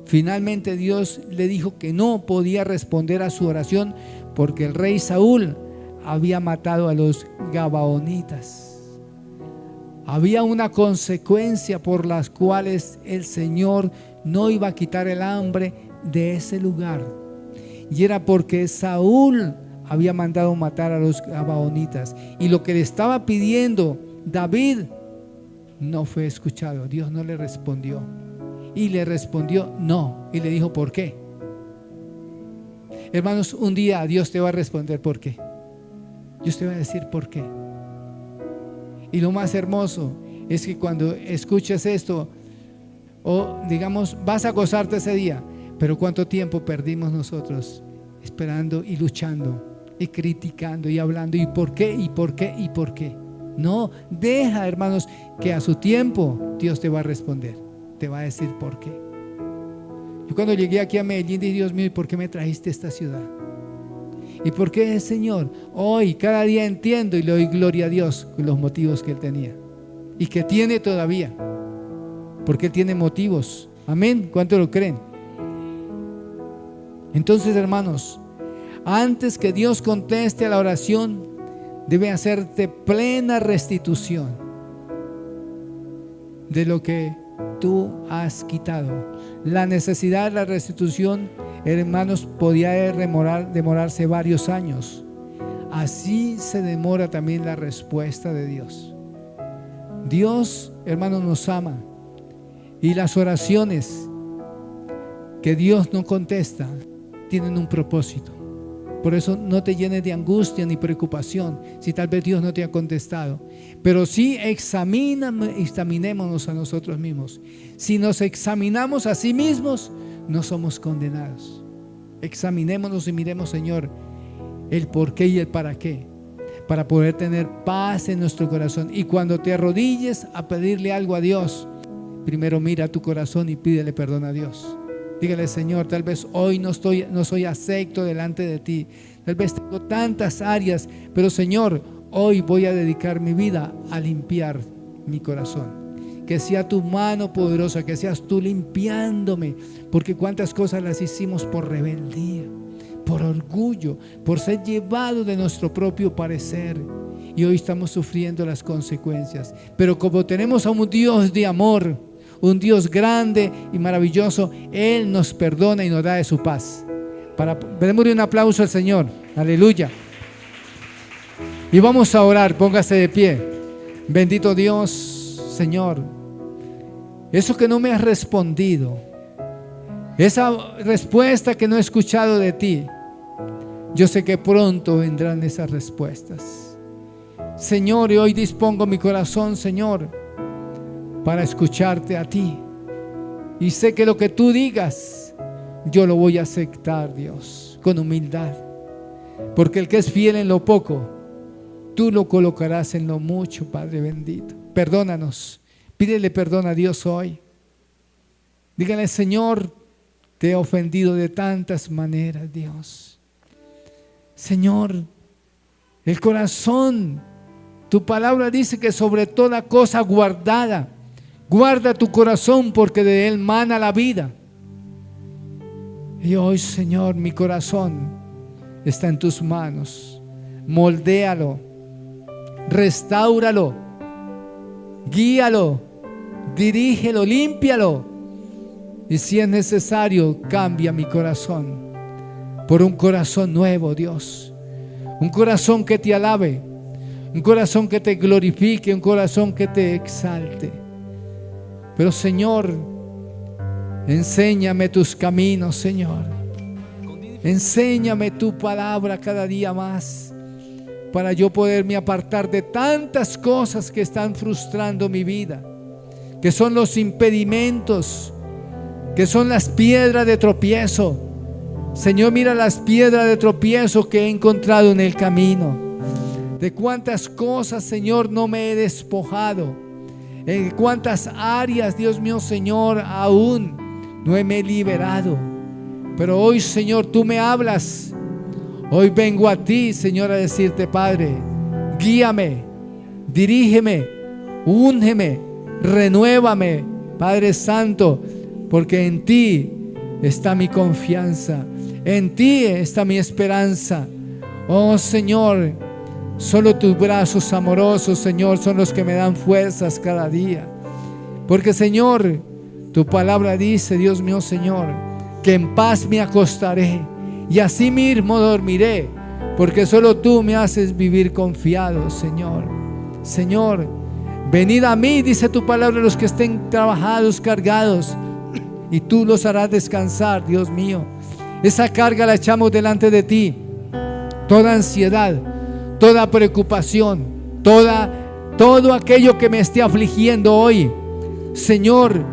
S1: Finalmente Dios le dijo que no podía responder a su oración porque el rey Saúl había matado a los gabaonitas. Había una consecuencia por las cuales el Señor no iba a quitar el hambre de ese lugar, y era porque Saúl había mandado matar a los gabaonitas, y lo que le estaba pidiendo David no fue escuchado. Dios no le respondió, y le respondió no, y le dijo ¿por qué? Hermanos, un día Dios te va a responder ¿por qué? Dios te va a decir ¿por qué? Y lo más hermoso es que cuando escuches esto, o digamos, vas a gozarte ese día, pero ¿cuánto tiempo perdimos nosotros esperando y luchando y criticando y hablando y por qué, y por qué, y por qué? No, deja, hermanos, que a su tiempo Dios te va a responder, te va a decir por qué. Yo cuando llegué aquí a Medellín dije, Dios mío, ¿y por qué me trajiste a esta ciudad? ¿Y por qué, Señor? Hoy, cada día entiendo y le doy gloria a Dios con los motivos que Él tenía y que tiene todavía, porque Él tiene motivos. Amén. ¿Cuánto lo creen? Entonces, hermanos, Antes que Dios conteste a la oración, debe hacerte plena restitución de lo que tú has quitado. La necesidad de la restitución, hermanos, podía demorarse varios años. Así se demora también la respuesta de Dios. Dios, hermanos, nos ama, y las oraciones que Dios no contesta tienen un propósito. Por eso no te llenes de angustia ni preocupación si tal vez Dios no te ha contestado. Pero sí examinémonos a nosotros mismos. Si nos examinamos a sí mismos, no somos condenados. Examinémonos y miremos, Señor, el por qué y el para qué, para poder tener paz en nuestro corazón. Y cuando te arrodilles a pedirle algo a Dios, primero mira tu corazón y pídele perdón a Dios. Dígale: Señor, tal vez hoy no soy acepto delante de ti. Tal vez tengo tantas áreas, pero Señor, hoy voy a dedicar mi vida a limpiar mi corazón. Que sea tu mano poderosa, que seas tú limpiándome, porque cuántas cosas las hicimos por rebeldía, por orgullo, por ser llevados de nuestro propio parecer, y hoy estamos sufriendo las consecuencias. Pero como tenemos a un Dios de amor, un Dios grande y maravilloso, Él nos perdona y nos da de su paz. Démosle un aplauso al Señor. Aleluya. Y vamos a orar. Póngase de pie. Bendito Dios, Señor, eso que no me has respondido, esa respuesta que no he escuchado de ti, yo sé que pronto vendrán esas respuestas, Señor. Y hoy dispongo mi corazón, Señor, para escucharte a ti, y sé que lo que tú digas yo lo voy a aceptar, Dios, con humildad, porque el que es fiel en lo poco, tú lo colocarás en lo mucho. Padre bendito, perdónanos. Pídele perdón a Dios hoy. Dígale: Señor, te he ofendido de tantas maneras, Dios. Señor, el corazón, tu palabra dice que sobre toda cosa guardada, guarda tu corazón, porque de él mana la vida. Y hoy, Señor, mi corazón está en tus manos. Moldéalo, restáuralo, guíalo, dirígelo, límpialo. Y si es necesario, cambia mi corazón por un corazón nuevo, Dios. Un corazón que te alabe, un corazón que te glorifique, un corazón que te exalte. Pero, Señor, enséñame tus caminos, Señor. Enséñame tu palabra cada día más, para yo poderme apartar de tantas cosas que están frustrando mi vida, que son los impedimentos, que son las piedras de tropiezo. Señor, mira las piedras de tropiezo que he encontrado en el camino. De cuántas cosas, Señor, no me he despojado. En cuántas áreas, Dios mío, Señor, aún no me he liberado. Pero hoy, Señor, tú me hablas. Hoy vengo a ti, Señor, a decirte: Padre, guíame, dirígeme, úngeme, renuévame, Padre Santo, porque en ti está mi confianza, en ti está mi esperanza. Oh, Señor, solo tus brazos amorosos, Señor, son los que me dan fuerzas cada día. Porque, Señor, tu palabra dice, Dios mío, Señor, que en paz me acostaré y así mismo dormiré, porque solo tú me haces vivir confiado, Señor. Señor, venid a mí, dice tu palabra, los que estén trabajados, cargados, y tú los harás descansar, Dios mío. Esa carga la echamos delante de ti. Toda ansiedad, toda preocupación, todo aquello que me esté afligiendo hoy, Señor,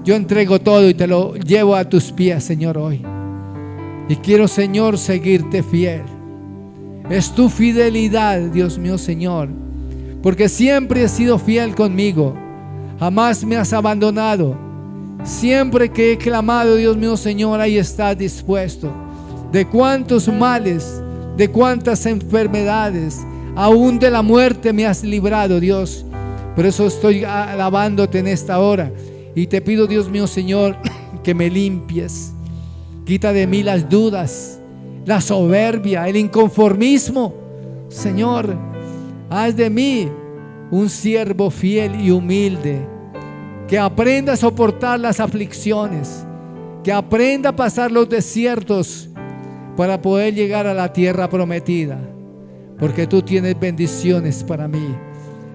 S1: yo entrego todo y te lo llevo a tus pies, Señor, hoy. Y quiero, Señor, seguirte fiel. Es tu fidelidad, Dios mío, Señor, porque siempre has sido fiel conmigo. Jamás me has abandonado. Siempre que he clamado, Dios mío, Señor, ahí estás dispuesto. De cuántos males, de cuántas enfermedades, aún de la muerte me has librado, Dios. Por eso estoy alabándote en esta hora. Y te pido, Dios mío, Señor, que me limpies. Quita de mí las dudas, la soberbia, el inconformismo. Señor, haz de mí un siervo fiel y humilde, que aprenda a soportar las aflicciones, que aprenda a pasar los desiertos para poder llegar a la tierra prometida, porque tú tienes bendiciones para mí.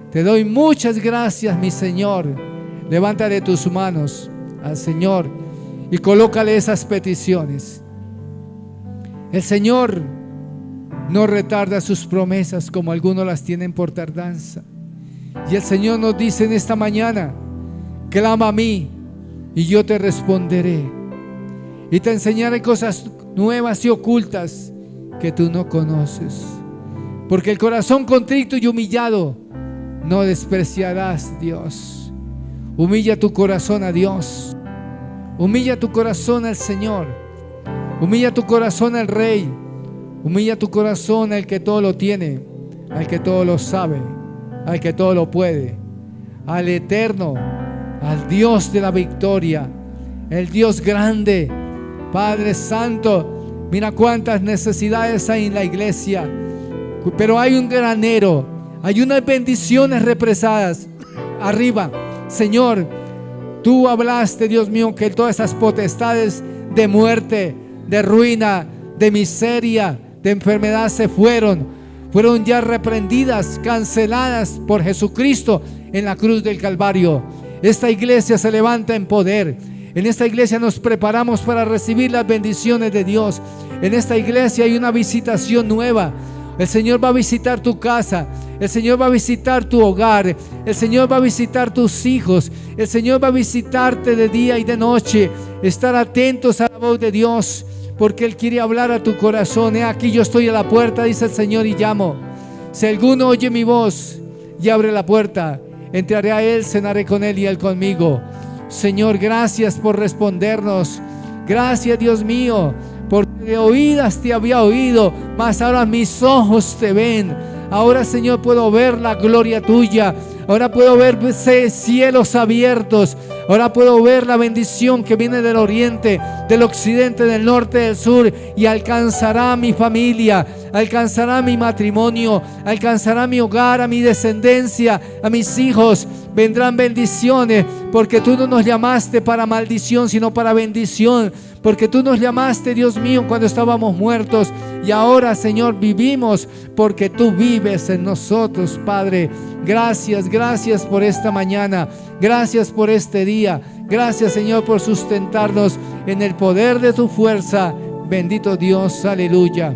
S1: Te doy muchas gracias, mi Señor. Levántale tus manos al Señor y colócale esas peticiones. El Señor no retarda sus promesas como algunos las tienen por tardanza. Y el Señor nos dice en esta mañana: clama a mí y yo te responderé y te enseñaré cosas nuevas y ocultas que tú no conoces. Porque el corazón contrito y humillado no despreciarás, Dios. Humilla tu corazón a Dios. Humilla tu corazón al Señor. Humilla tu corazón al Rey. Humilla tu corazón al que todo lo tiene, al que todo lo sabe, al que todo lo puede, al eterno, al Dios de la victoria, el Dios grande. Padre Santo, mira cuántas necesidades hay en la iglesia, pero hay un granero, hay unas bendiciones represadas arriba. Señor, tú hablaste, Dios mío, que todas esas potestades de muerte, de ruina, de miseria, de enfermedad fueron ya reprendidas, canceladas por Jesucristo en la cruz del Calvario. Esta iglesia se levanta en poder. En esta iglesia nos preparamos para recibir las bendiciones de Dios. En esta iglesia hay una visitación nueva. El Señor va a visitar tu casa. El Señor va a visitar tu hogar. El Señor va a visitar tus hijos. El Señor va a visitarte de día y de noche. Estar atentos a la voz de Dios, porque Él quiere hablar a tu corazón. Aquí yo estoy a la puerta, dice el Señor, y llamo. Si alguno oye mi voz y abre la puerta, entraré a Él, cenaré con Él y Él conmigo. Señor, gracias por respondernos. Gracias, Dios mío, porque de oídas te había oído, mas ahora mis ojos te ven. Ahora, Señor, puedo ver la gloria tuya. Ahora puedo ver cielos abiertos. Ahora puedo ver la bendición que viene del oriente, del occidente, del norte, del sur, y alcanzará a mi familia, alcanzará a mi matrimonio, alcanzará a mi hogar, a mi descendencia, a mis hijos. Vendrán bendiciones, porque tú no nos llamaste para maldición, sino para bendición. Porque tú nos llamaste, Dios mío, cuando estábamos muertos, y ahora, Señor, vivimos porque tú vives en nosotros, Padre. Gracias, gracias por esta mañana. Gracias por este día. Gracias, Señor, por sustentarnos en el poder de tu fuerza. Bendito Dios, aleluya.